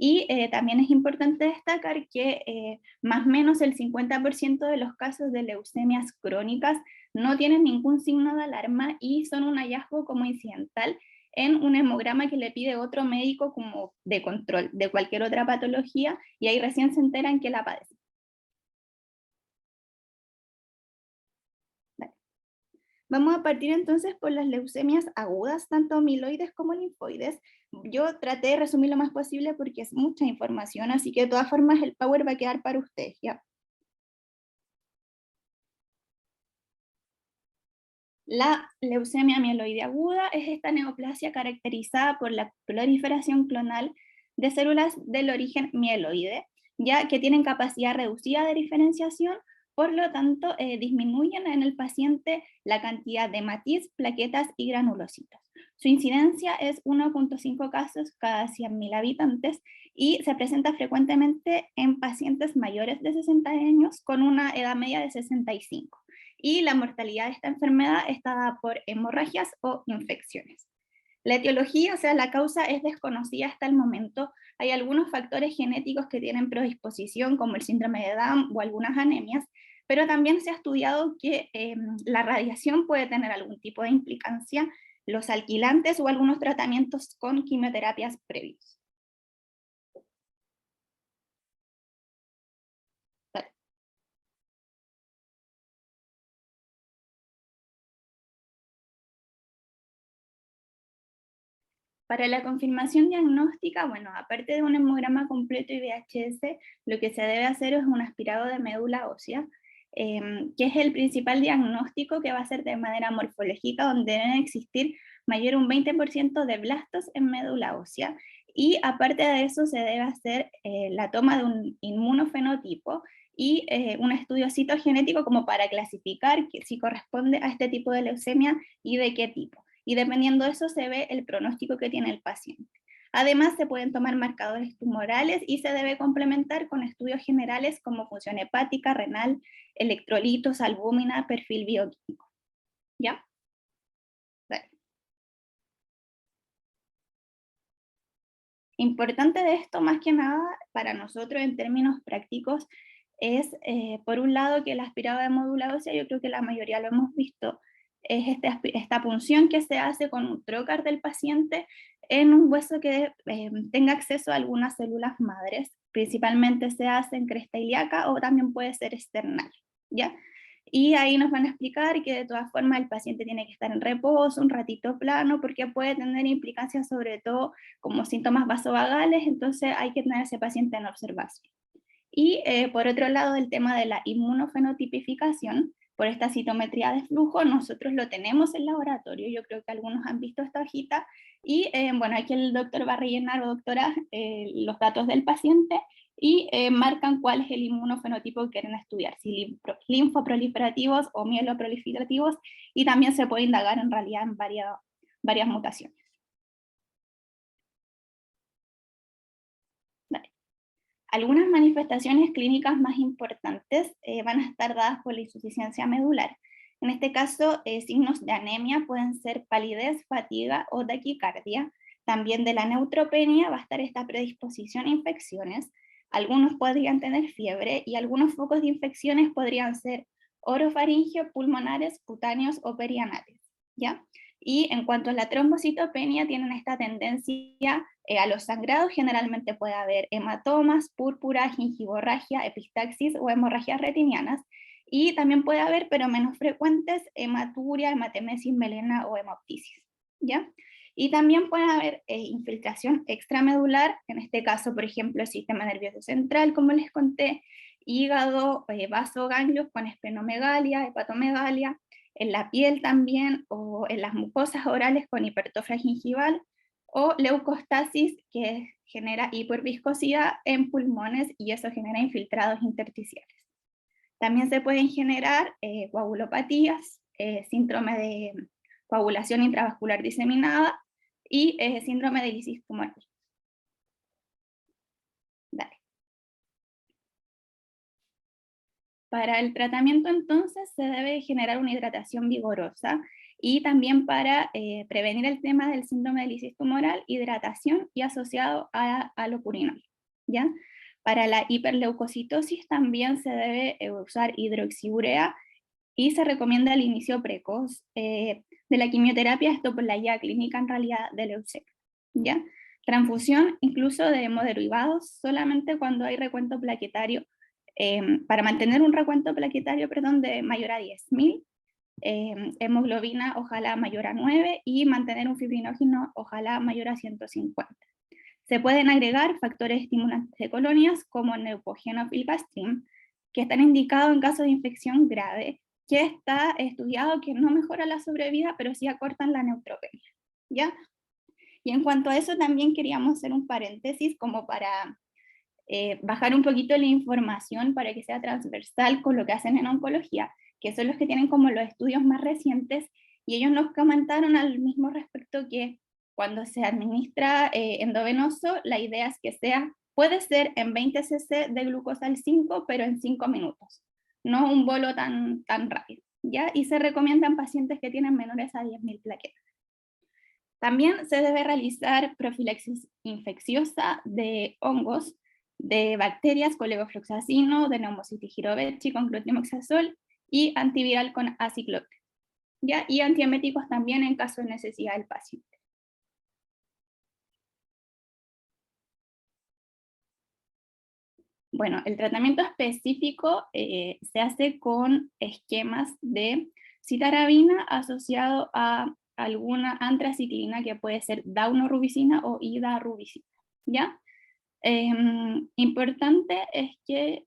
Y también es importante destacar que más o menos el 50% de los casos de leucemias crónicas no tienen ningún signo de alarma y son un hallazgo como incidental en un hemograma que le pide otro médico como de control de cualquier otra patología, y ahí recién se enteran que la padecen. Vale. Vamos a partir entonces por las leucemias agudas, tanto mieloides como linfoides. Yo traté de resumir lo más posible porque es mucha información, así que de todas formas el power va a quedar para ustedes, ¿ya? La leucemia mieloide aguda es esta neoplasia caracterizada por la proliferación clonal de células del origen mieloide, ya que tienen capacidad reducida de diferenciación, por lo tanto disminuyen en el paciente la cantidad de matiz, plaquetas y granulocitos. Su incidencia es 1.5 casos cada 100.000 habitantes y se presenta frecuentemente en pacientes mayores de 60 años con una edad media de 65. Y la mortalidad de esta enfermedad está dada por hemorragias o infecciones. La etiología, o sea, la causa, es desconocida hasta el momento. Hay algunos factores genéticos que tienen predisposición, como el síndrome de Down o algunas anemias, pero también se ha estudiado que la radiación puede tener algún tipo de implicancia, los alquilantes o algunos tratamientos con quimioterapias previos. Para la confirmación diagnóstica, bueno, aparte de un hemograma completo y VHS, lo que se debe hacer es un aspirado de médula ósea, que es el principal diagnóstico que va a ser de manera morfológica, donde deben existir mayor un 20% de blastos en médula ósea, y aparte de eso se debe hacer la toma de un inmunofenotipo y un estudio citogenético como para clasificar si corresponde a este tipo de leucemia y de qué tipo. Y dependiendo de eso se ve el pronóstico que tiene el paciente. Además, se pueden tomar marcadores tumorales y se debe complementar con estudios generales como función hepática, renal, electrolitos, albúmina, perfil bioquímico. ¿Ya? Vale. Importante de esto, más que nada, para nosotros en términos prácticos, es, por un lado, que el aspirado de médula ósea, yo creo que la mayoría lo hemos visto, es esta punción que se hace con un trocar del paciente en un hueso que tenga acceso a algunas células madres. Principalmente se hace en cresta ilíaca o también puede ser external, ¿ya? Y ahí nos van a explicar que de todas formas el paciente tiene que estar en reposo, un ratito plano, porque puede tener implicancias sobre todo como síntomas vasovagales, entonces hay que tener a ese paciente en observación. Y por otro lado, el tema de la inmunofenotipificación, por esta citometría de flujo, nosotros lo tenemos en laboratorio, yo creo que algunos han visto esta hojita, y bueno, aquí el doctor va a rellenar, o doctora, los datos del paciente, y marcan cuál es el inmunofenotipo que quieren estudiar, si linfoproliferativos o mieloproliferativos, y también se puede indagar en realidad en varias mutaciones. Vale. Algunas manifestaciones clínicas más importantes van a estar dadas por la insuficiencia medular. En este caso, signos de anemia pueden ser palidez, fatiga o taquicardia. También de la neutropenia va a estar esta predisposición a infecciones. Algunos podrían tener fiebre y algunos focos de infecciones podrían ser orofaringio, pulmonares, cutáneos o perianales, ¿ya? Y en cuanto a la trombocitopenia, tienen esta tendencia a los sangrados. Generalmente puede haber hematomas, púrpura, gingivorragia, epistaxis o hemorragias retinianas. Y también puede haber, pero menos frecuentes, hematuria, hematemesis, melena o hemoptisis, ¿ya? Y también puede haber infiltración extramedular, en este caso, por ejemplo, el sistema nervioso central, como les conté, hígado, vasoganglios con esplenomegalia, hepatomegalia, en la piel también, o en las mucosas orales con hipertrofia gingival, o leucostasis, que genera hiperviscosidad en pulmones, y eso genera infiltrados intersticiales. También se pueden generar coagulopatías, síndrome de coagulación intravascular diseminada, y síndrome de lisis tumoral. Dale. Para el tratamiento entonces se debe generar una hidratación vigorosa, y también para prevenir el tema del síndrome de lisis tumoral, hidratación y asociado a lo purinol, ¿ya? Para la hiperleucocitosis también se debe usar hidroxiurea, y se recomienda el inicio precoz de la quimioterapia, esto por la guía clínica en realidad de leucemia, ¿ya? Transfusión incluso de hemoderivados solamente cuando hay recuento plaquetario, para mantener un recuento plaquetario, perdón, de mayor a 10.000, hemoglobina ojalá mayor a 9, y mantener un fibrinógeno ojalá mayor a 150. Se pueden agregar factores estimulantes de colonias como el neupógeno filgastrin, que están indicados en caso de infección grave, que está estudiado que no mejora la sobrevida, pero sí acortan la neutropenia, ¿ya? Y en cuanto a eso también queríamos hacer un paréntesis como para bajar un poquito la información para que sea transversal con lo que hacen en oncología, que son los que tienen como los estudios más recientes, y ellos nos comentaron al mismo respecto que cuando se administra endovenoso, la idea es que puede ser en 20 cc de glucosal 5, pero en 5 minutos, no un bolo tan rápido, ¿ya? Y se recomienda en pacientes que tienen menores a 10.000 plaquetas. También se debe realizar profilaxis infecciosa de hongos, de bacterias con levofloxacino, de Pneumocystis jirovecii con clotrimazol, y antiviral con aciclovir, ¿ya? Y antieméticos también en caso de necesidad del paciente. Bueno, el tratamiento específico se hace con esquemas de citarabina asociado a alguna antraciclina, que puede ser daunorubicina o idarubicina, ¿ya? Importante es que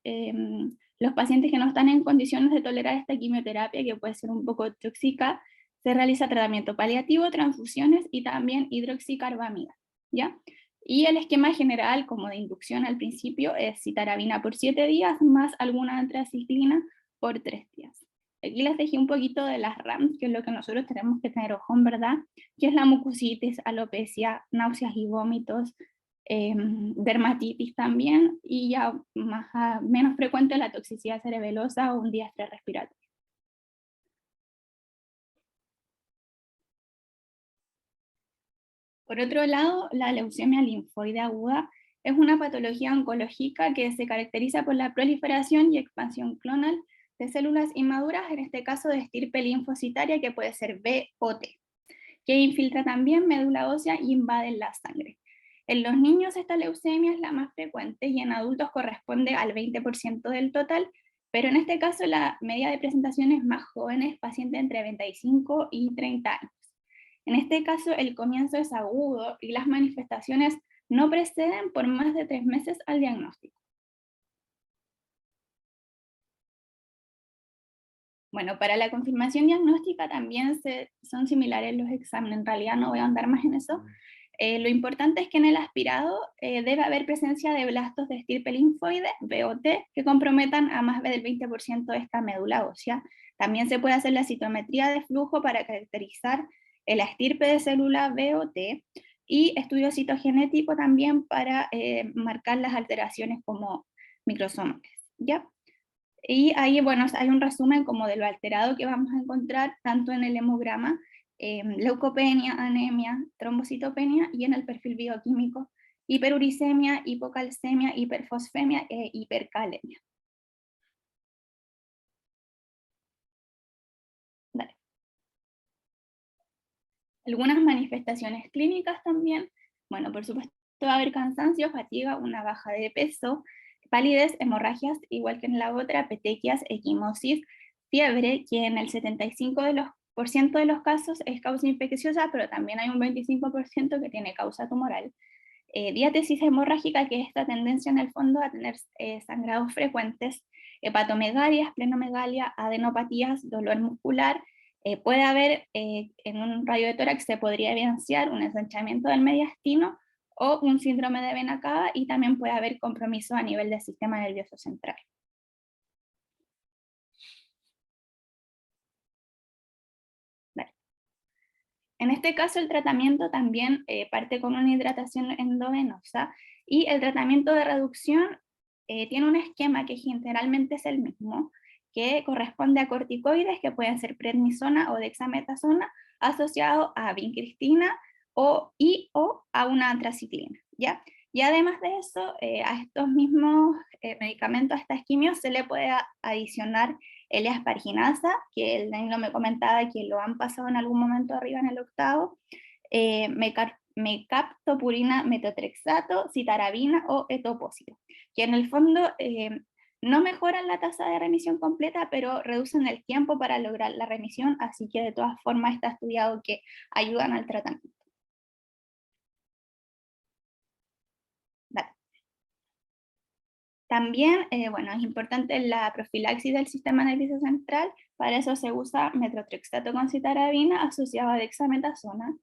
los pacientes que no están en condiciones de tolerar esta quimioterapia, que puede ser un poco tóxica, se realiza tratamiento paliativo, transfusiones y también hidroxicarbamida, ¿ya? Y el esquema general, como de inducción al principio, es citarabina por 7 días más alguna antraciclina por 3 días. Aquí les dejé un poquito de las RAMs, que es lo que nosotros tenemos que tener ojo, en verdad, que es la mucositis, alopecia, náuseas y vómitos, dermatitis también, y ya menos frecuente la toxicidad cerebelosa o un diastrés respiratorio. Por otro lado, la leucemia linfoide aguda es una patología oncológica que se caracteriza por la proliferación y expansión clonal de células inmaduras, en este caso de estirpe linfocitaria, que puede ser B o T, que infiltra también médula ósea y invade la sangre. En los niños esta leucemia es la más frecuente, y en adultos corresponde al 20% del total, pero en este caso la media de presentación es más jóvenes, pacientes entre 25 y 30 años. En este caso el comienzo es agudo y las manifestaciones no preceden por más de 3 meses al diagnóstico. Bueno, para la confirmación diagnóstica también son similares los exámenes, en realidad no voy a andar más en eso. Lo importante es que en el aspirado debe haber presencia de blastos de estirpe linfoide, BOT, que comprometan a más del 20% de esta médula ósea. También se puede hacer la citometría de flujo para caracterizar la estirpe de célula BOT, y estudio citogenético también para marcar las alteraciones como microsomales, ¿ya? Y ahí, bueno, hay un resumen como de lo alterado que vamos a encontrar tanto en el hemograma, leucopenia, anemia, trombocitopenia, y en el perfil bioquímico, hiperuricemia, hipocalcemia, hiperfosfemia e hipercalemia. Dale. Algunas manifestaciones clínicas también, bueno, por supuesto va a haber cansancio, fatiga, una baja de peso, palidez, hemorragias, igual que en la otra, petequias, equimosis, fiebre, que en el 75% de los casos es causa infecciosa, pero también hay un 25% que tiene causa tumoral. Diátesis hemorrágica, que es esta tendencia en el fondo a tener sangrados frecuentes, hepatomegalia, esplenomegalia, adenopatías, dolor muscular. Puede haber en un radio de tórax, se podría evidenciar un ensanchamiento del mediastino o un síndrome de vena cava, y también puede haber compromiso a nivel del sistema nervioso central. Vale. En este caso el tratamiento también parte con una hidratación endovenosa, y el tratamiento de reducción tiene un esquema que generalmente es el mismo, que corresponde a corticoides que pueden ser prednisona o dexametasona asociado a vincristina o a una antraciclina, ¿ya? Y además de eso, a estos mismos medicamentos, a estas quimios, se le puede adicionar L-asparginasa, que el Danilo me comentaba que lo han pasado en algún momento arriba en el octavo, mecaptopurina, metotrexato, citarabina o etoposide, que en el fondo no mejoran la tasa de remisión completa, pero reducen el tiempo para lograr la remisión, así que de todas formas está estudiado que ayudan al tratamiento. Vale. También, bueno, es importante la profilaxis del sistema nervioso central. Para eso se usa metotrexato con citarabina asociado a dexametasona.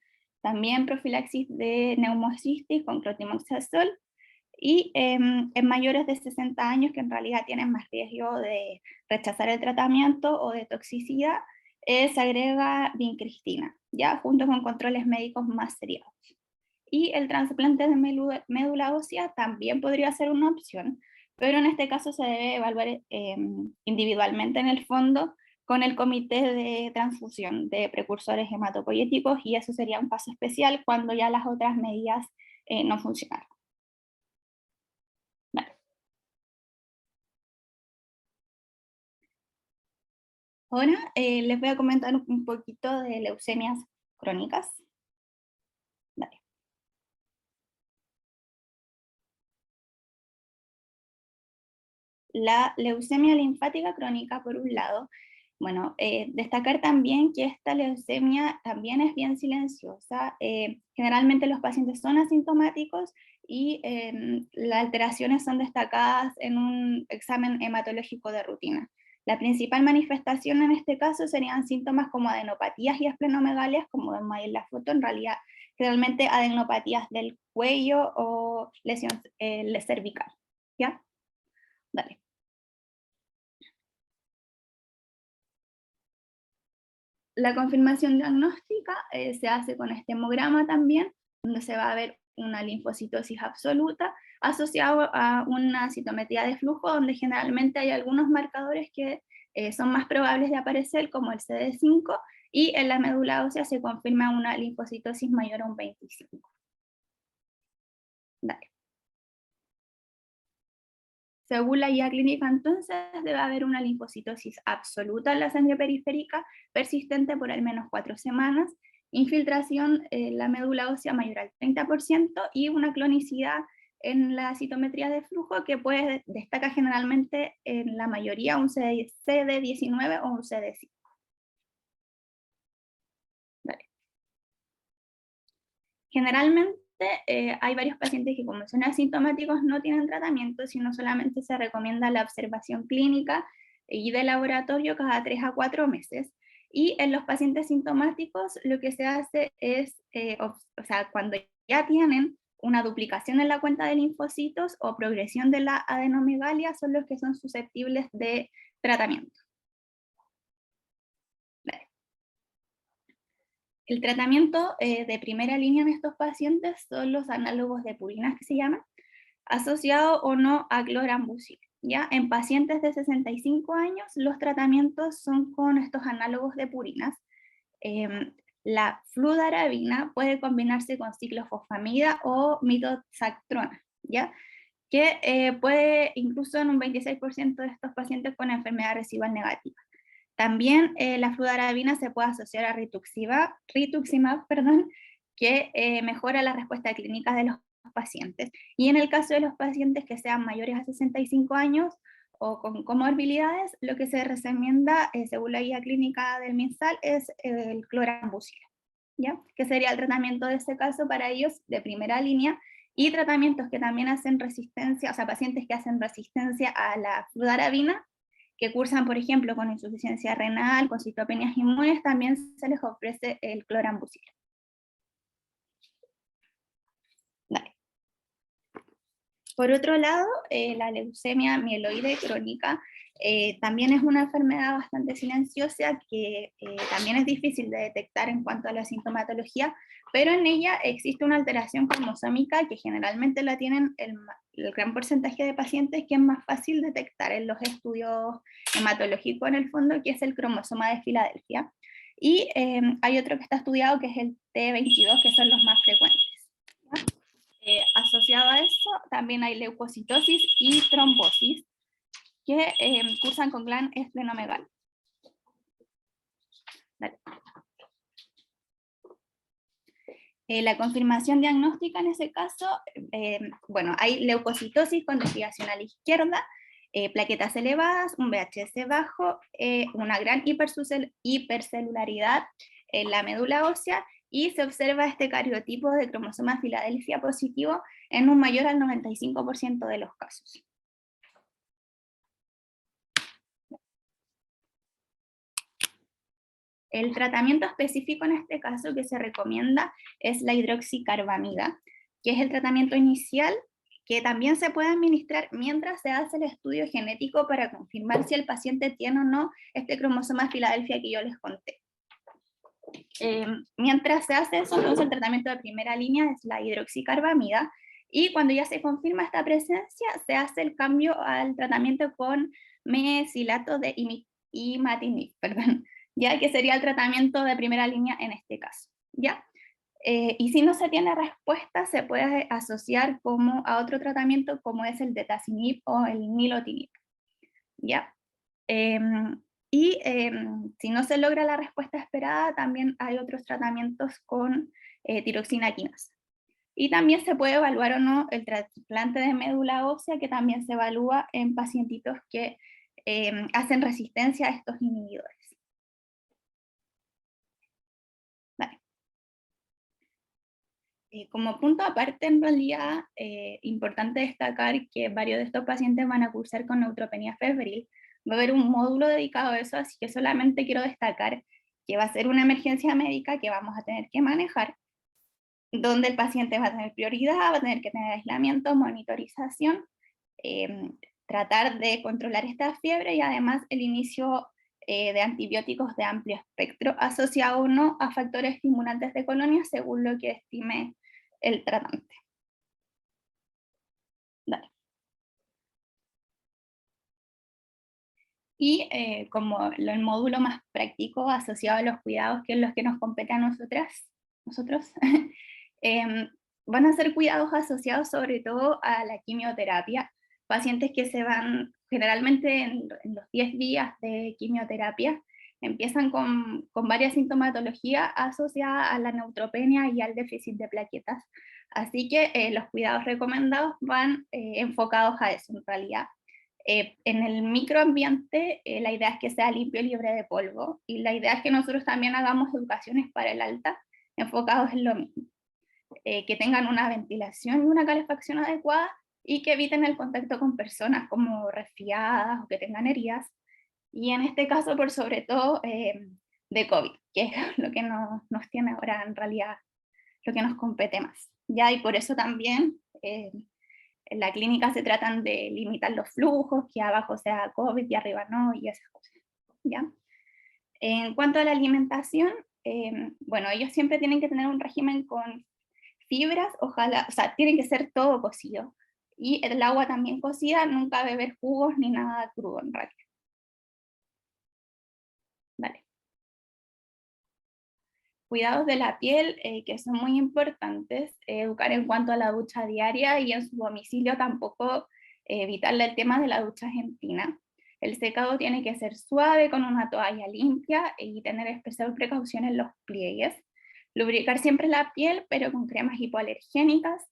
También profilaxis de neumocistis con clotimoxazol. Y en mayores de 60 años, que en realidad tienen más riesgo de rechazar el tratamiento o de toxicidad, se agrega vincristina, ¿ya? Junto con controles médicos más seriados. Y el trasplante de médula ósea también podría ser una opción, pero en este caso se debe evaluar individualmente en el fondo con el comité de transfusión de precursores hematopoyéticos, y eso sería un caso especial cuando ya las otras medidas no funcionaron. Vale. Ahora les voy a comentar un poquito de leucemias crónicas. Vale. La leucemia linfática crónica, por un lado, bueno, destacar también que esta leucemia también es bien silenciosa. Generalmente los pacientes son asintomáticos y las alteraciones son destacadas en un examen hematológico de rutina. La principal manifestación en este caso serían síntomas como adenopatías y esplenomegalia, como vemos ahí en la foto, en realidad generalmente adenopatías del cuello o lesión cervical, ¿ya? Dale. La confirmación diagnóstica se hace con este hemograma también, donde se va a ver una linfocitosis absoluta asociado a una citometría de flujo, donde generalmente hay algunos marcadores que son más probables de aparecer, como el CD5, y en la médula ósea se confirma una linfocitosis mayor a un 25. Dale. Según la guía clínica, entonces, debe haber una linfocitosis absoluta en la sangre periférica, persistente por al menos 4 semanas, infiltración en la médula ósea mayor al 30%, y una clonicidad en la citometría de flujo que destaca generalmente en la mayoría un CD19 o un CD5. Vale. Generalmente hay varios pacientes que, como son asintomáticos, no tienen tratamiento, sino solamente se recomienda la observación clínica y de laboratorio cada 3 a 4 meses. Y en los pacientes sintomáticos lo que se hace es, cuando ya tienen una duplicación en la cuenta de linfocitos o progresión de la adenomegalia son los que son susceptibles de tratamiento. El tratamiento de primera línea en estos pacientes son los análogos de purinas que se llaman, asociado o no a clorambucil. ¿Ya? En pacientes de 65 años los tratamientos son con estos análogos de purinas. La fludarabina puede combinarse con ciclofosfamida o mitoxantrona, ¿ya? Que puede incluso en un 26% de estos pacientes con enfermedad residual negativa. También la fludarabina se puede asociar a rituximab, que mejora la respuesta clínica de los pacientes. Y en el caso de los pacientes que sean mayores a 65 años o con comorbilidades, lo que se recomienda, según la guía clínica del MinSal, es el clorambucil, ¿ya? Que sería el tratamiento de ese caso para ellos de primera línea, y tratamientos que también hacen resistencia, o sea, pacientes que hacen resistencia a la fludarabina, que cursan, por ejemplo, con insuficiencia renal, con citopenias inmunes, también se les ofrece el clorambucil. Dale. Por otro lado, la leucemia mieloide crónica también es una enfermedad bastante silenciosa que también es difícil de detectar en cuanto a la sintomatología, pero en ella existe una alteración cromosómica que generalmente la tienen el gran porcentaje de pacientes, que es más fácil detectar en los estudios hematológicos en el fondo, que es el cromosoma de Filadelfia. Y hay otro que está estudiado que es el T22, que son los más frecuentes. Asociado a eso también hay leucocitosis y trombosis que cursan con GLAN esplenomegal. La confirmación diagnóstica en ese caso, bueno, hay leucocitosis con desviación a la izquierda, plaquetas elevadas, un VHS bajo, una gran hipercelularidad en la médula ósea, y se observa este cariotipo de cromosoma Filadelfia positivo en un mayor al 95% de los casos. El tratamiento específico en este caso que se recomienda es la hidroxicarbamida, que es el tratamiento inicial que también se puede administrar mientras se hace el estudio genético para confirmar si el paciente tiene o no este cromosoma Filadelfia que yo les conté. Mientras se hace eso, entonces el tratamiento de primera línea es la hidroxicarbamida, y cuando ya se confirma esta presencia, se hace el cambio al tratamiento con mesilato de imatinib, ya que sería el tratamiento de primera línea en este caso, ¿ya? Y si no se tiene respuesta, se puede asociar a otro tratamiento como es el detacinib o el nilotinib, ¿ya? Si no se logra la respuesta esperada, también hay otros tratamientos con tiroxina quinasa. Y también se puede evaluar o no el trasplante de médula ósea, que también se evalúa en pacientitos que hacen resistencia a estos inhibidores. Vale. Como punto aparte, en realidad, importante destacar que varios de estos pacientes van a cursar con neutropenia febril. Va a haber un módulo dedicado a eso, así que solamente quiero destacar que va a ser una emergencia médica que vamos a tener que manejar, donde el paciente va a tener prioridad, va a tener que tener aislamiento, monitorización, tratar de controlar esta fiebre, y además el inicio de antibióticos de amplio espectro, asociado o no a factores estimulantes de colonia, según lo que estime el tratante. Dale. Y como el módulo más práctico asociado a los cuidados, que es los que nos compete a nosotros, van a ser cuidados asociados sobre todo a la quimioterapia, pacientes que se van generalmente en los 10 días de quimioterapia, empiezan con varias sintomatologías asociadas a la neutropenia y al déficit de plaquetas, así que los cuidados recomendados van enfocados a eso en realidad. En el microambiente, la idea es que sea limpio y libre de polvo, y la idea es que nosotros también hagamos educaciones para el alta enfocados en lo mismo, que tengan una ventilación y una calefacción adecuada, y que eviten el contacto con personas como resfriadas o que tengan heridas, y en este caso por sobre todo de COVID, que es lo que nos tiene ahora en realidad, lo que nos compete más. ¿ya? Y por eso también en la clínica se tratan de limitar los flujos, que abajo sea COVID y arriba no, y esas cosas, ¿ya? En cuanto a la alimentación, bueno, ellos siempre tienen que tener un régimen con fibras, ojalá, o sea, tienen que ser todo cocido. Y el agua también cocida, nunca beber jugos ni nada crudo en realidad. Vale. Cuidados de la piel, que son muy importantes, educar en cuanto a la ducha diaria y en su domicilio tampoco evitarle el tema de la ducha argentina. El secado tiene que ser suave con una toalla limpia y tener especial precaución en los pliegues. Lubricar siempre la piel, pero con cremas hipoalergénicas.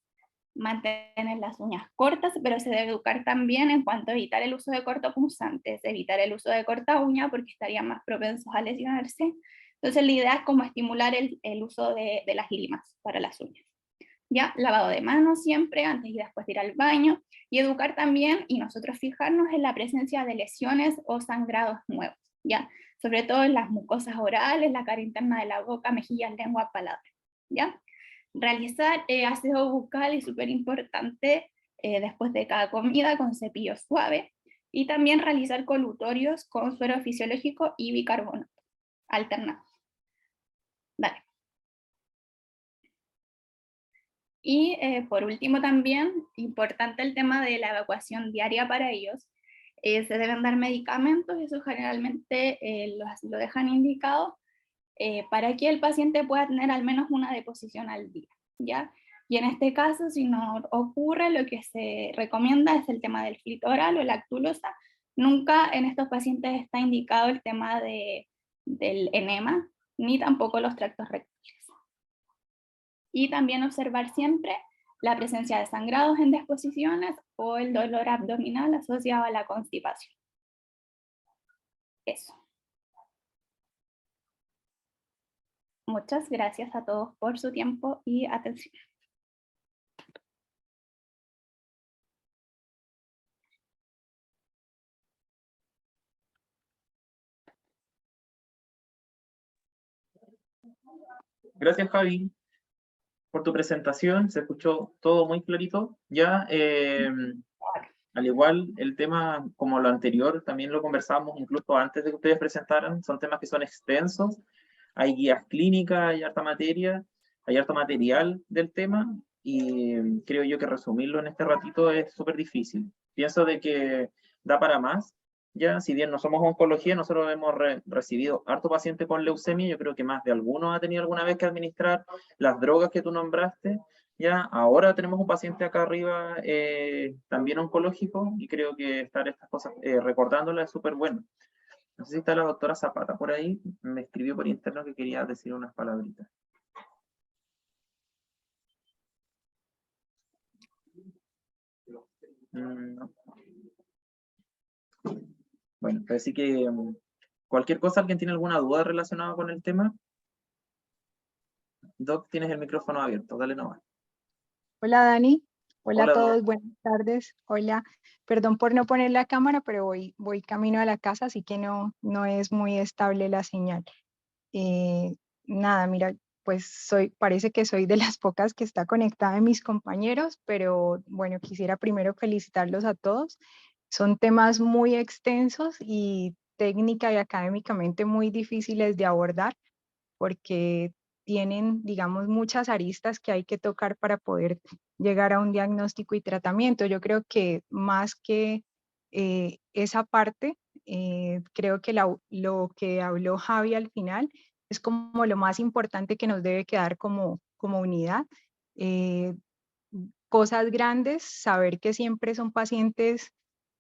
Mantener las uñas cortas, pero se debe educar también en cuanto a evitar el uso de cortopunzantes, evitar el uso de corta uña porque estarían más propensos a lesionarse. Entonces la idea es como estimular el uso de las limas para las uñas. ¿Ya? Lavado de manos siempre, antes y después de ir al baño, y educar también, y nosotros fijarnos en la presencia de lesiones o sangrados nuevos, ¿ya? Sobre todo en las mucosas orales, la cara interna de la boca, mejillas, lengua, paladar, ¿ya? Realizar aseo bucal es súper importante después de cada comida con cepillo suave, y también realizar colutorios con suero fisiológico y bicarbonato alternado. Dale. Y por último también, importante el tema de la evacuación diaria para ellos. Se deben dar medicamentos, eso generalmente lo dejan indicado, para que el paciente pueda tener al menos una deposición al día, ¿ya? Y en este caso, si no ocurre, lo que se recomienda es el tema del flitoral o la lactulosa. Nunca en estos pacientes está indicado el tema del enema, ni tampoco los tractos rectales. Y también observar siempre la presencia de sangrados en disposiciones o el dolor abdominal asociado a la constipación. Eso. Muchas gracias a todos por su tiempo y atención. Gracias, Javi, por tu presentación. Se escuchó todo muy clarito. Ya, al igual, el tema, como lo anterior, también lo conversábamos incluso antes de que ustedes presentaran. Son temas que son extensos. Hay guías clínicas, hay harta materia, hay harto material del tema, y creo yo que resumirlo en este ratito es súper difícil. Pienso de que da para más. Ya, si bien no somos oncología, nosotros hemos recibido harto paciente con leucemia. Yo creo que más de alguno ha tenido alguna vez que administrar las drogas que tú nombraste. Ya, ahora tenemos un paciente acá arriba también oncológico, y creo que estar estas cosas recordándolas es súper bueno. No sé si está la doctora Zapata por ahí. Me escribió por interno que quería decir unas palabritas. No. Bueno, así que cualquier cosa, ¿alguien tiene alguna duda relacionada con el tema? Doc, tienes el micrófono abierto, dale nomás. Hola Dani, hola Hola, a todos, Doc. buenas tardes. Hola, perdón por no poner la cámara, pero voy camino a la casa, así que no es muy estable la señal. Nada, mira, pues parece que soy de las pocas que está conectada de mis compañeros, pero bueno, quisiera primero felicitarlos a todos. Son temas muy extensos y técnica y académicamente muy difíciles de abordar, porque tienen, digamos, muchas aristas que hay que tocar para poder llegar a un diagnóstico y tratamiento. Yo creo que más que esa parte, creo que lo que habló Javi al final es como lo más importante que nos debe quedar como unidad. Cosas grandes, saber que siempre son pacientes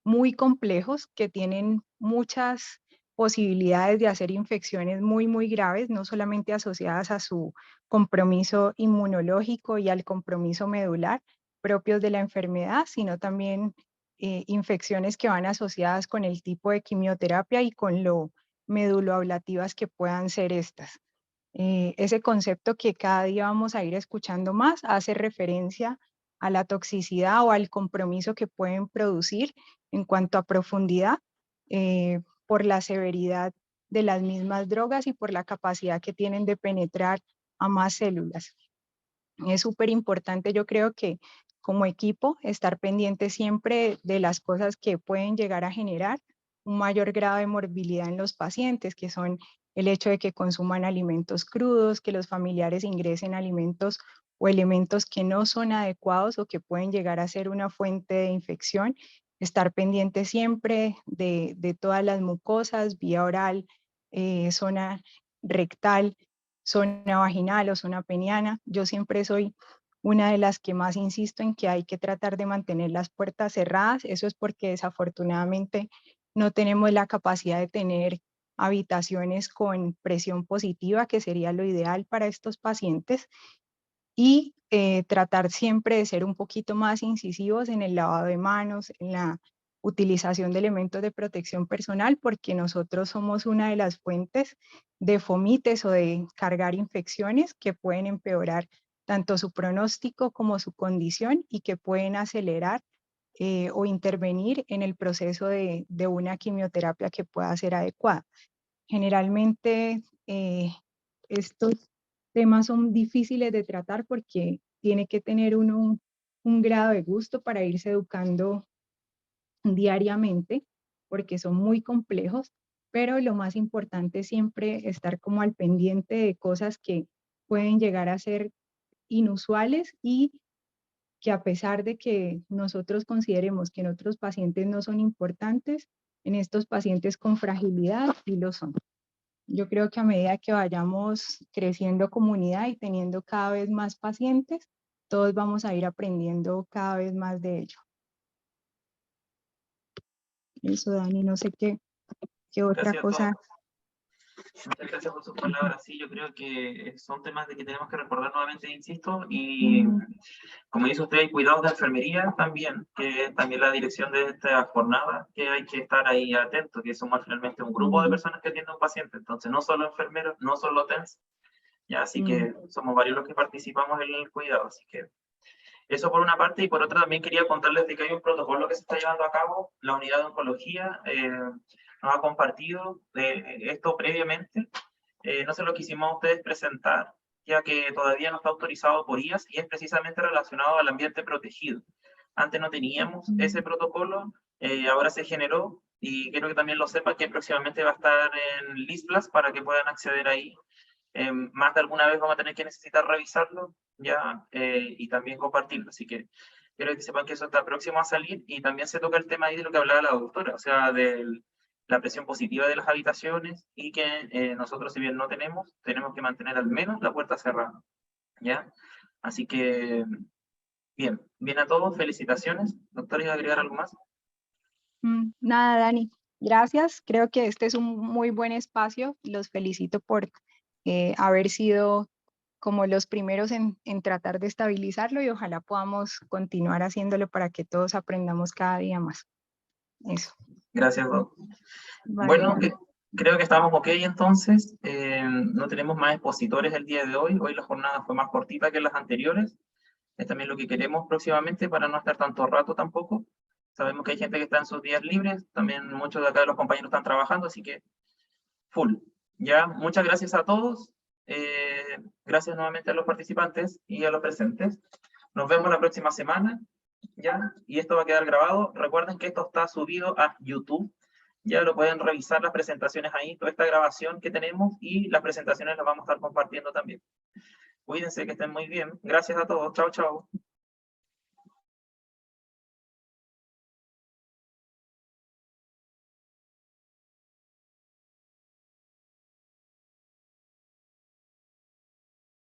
muy complejos, que tienen muchas posibilidades de hacer infecciones muy graves, no solamente asociadas a su compromiso inmunológico y al compromiso medular propios de la enfermedad, sino también infecciones que van asociadas con el tipo de quimioterapia y con lo meduloablativas que puedan ser estas. Ese concepto que cada día vamos a ir escuchando más hace referencia a la toxicidad o al compromiso que pueden producir en cuanto a profundidad por la severidad de las mismas drogas y por la capacidad que tienen de penetrar a más células. Es súper importante, yo creo que como equipo, estar pendiente siempre de las cosas que pueden llegar a generar un mayor grado de morbilidad en los pacientes, que son el hecho de que consuman alimentos crudos, que los familiares ingresen alimentos o elementos que no son adecuados o que pueden llegar a ser una fuente de infección. Estar pendiente siempre de todas las mucosas, vía oral, zona rectal, zona vaginal o zona peniana. Yo siempre soy una de las que más insisto en que hay que tratar de mantener las puertas cerradas. Eso es porque desafortunadamente no tenemos la capacidad de tener habitaciones con presión positiva, que sería lo ideal para estos pacientes, y tratar siempre de ser un poquito más incisivos en el lavado de manos, en la utilización de elementos de protección personal, porque nosotros somos una de las fuentes de fomites o de cargar infecciones que pueden empeorar tanto su pronóstico como su condición y que pueden acelerar o intervenir en el proceso de una quimioterapia que pueda ser adecuada. Generalmente estos temas son difíciles de tratar porque tiene que tener uno un grado de gusto para irse educando diariamente, porque son muy complejos, pero lo más importante es siempre estar como al pendiente de cosas que pueden llegar a ser inusuales y que a pesar de que nosotros consideremos que en otros pacientes no son importantes, en estos pacientes con fragilidad sí lo son. Yo creo que a medida que vayamos creciendo comunidad y teniendo cada vez más pacientes, todos vamos a ir aprendiendo cada vez más de ello. Eso, Dani, no sé qué otra Gracias a cosa. todos. Muchas gracias por sus palabras. Sí, yo creo que son temas de que tenemos que recordar nuevamente, insisto, y como dice usted, hay cuidados de enfermería también, que es también la dirección de esta jornada, que hay que estar ahí atentos, que somos finalmente un grupo de personas que atienden a un paciente, entonces no solo enfermeros, no solo TENS, ya, así que somos varios los que participamos en el cuidado, así que eso por una parte, y por otra también quería contarles de que hay un protocolo que se está llevando a cabo, la unidad de oncología nos ha compartido esto previamente, no se lo quisimos a ustedes presentar, ya que todavía no está autorizado por IAS y es precisamente relacionado al ambiente protegido. Antes no teníamos ese protocolo, ahora se generó, y quiero que también lo sepan que próximamente va a estar en ListPlus para que puedan acceder ahí. Más de alguna vez vamos a tener que necesitar revisarlo ya y también compartirlo, así que quiero que sepan que eso está próximo a salir, y también se toca el tema ahí de lo que hablaba la doctora, o sea, de la presión positiva de las habitaciones, y que nosotros, si bien no tenemos que mantener al menos la puerta cerrada, ¿ya? Así que, bien a todos, felicitaciones. Doctor, ¿iba a agregar algo más? Nada, Dani, gracias. Creo que este es un muy buen espacio. Los felicito por haber sido como los primeros en tratar de estabilizarlo, y ojalá podamos continuar haciéndolo para que todos aprendamos cada día más. Eso. Gracias, Doc. Vale. Bueno, creo que estamos ok entonces. No tenemos más expositores el día de hoy. Hoy la jornada fue más cortita que las anteriores. Es también lo que queremos próximamente para no estar tanto rato tampoco. Sabemos que hay gente que está en sus días libres. También muchos de acá de los compañeros están trabajando, así que full. Ya, muchas gracias a todos. Gracias nuevamente a los participantes y a los presentes. Nos vemos la próxima semana. ¿Ya? Y esto va a quedar grabado. Recuerden que esto está subido a YouTube. Ya lo pueden revisar las presentaciones ahí, toda esta grabación que tenemos, y las presentaciones las vamos a estar compartiendo también. Cuídense, que estén muy bien. Gracias a todos. Chao, chao.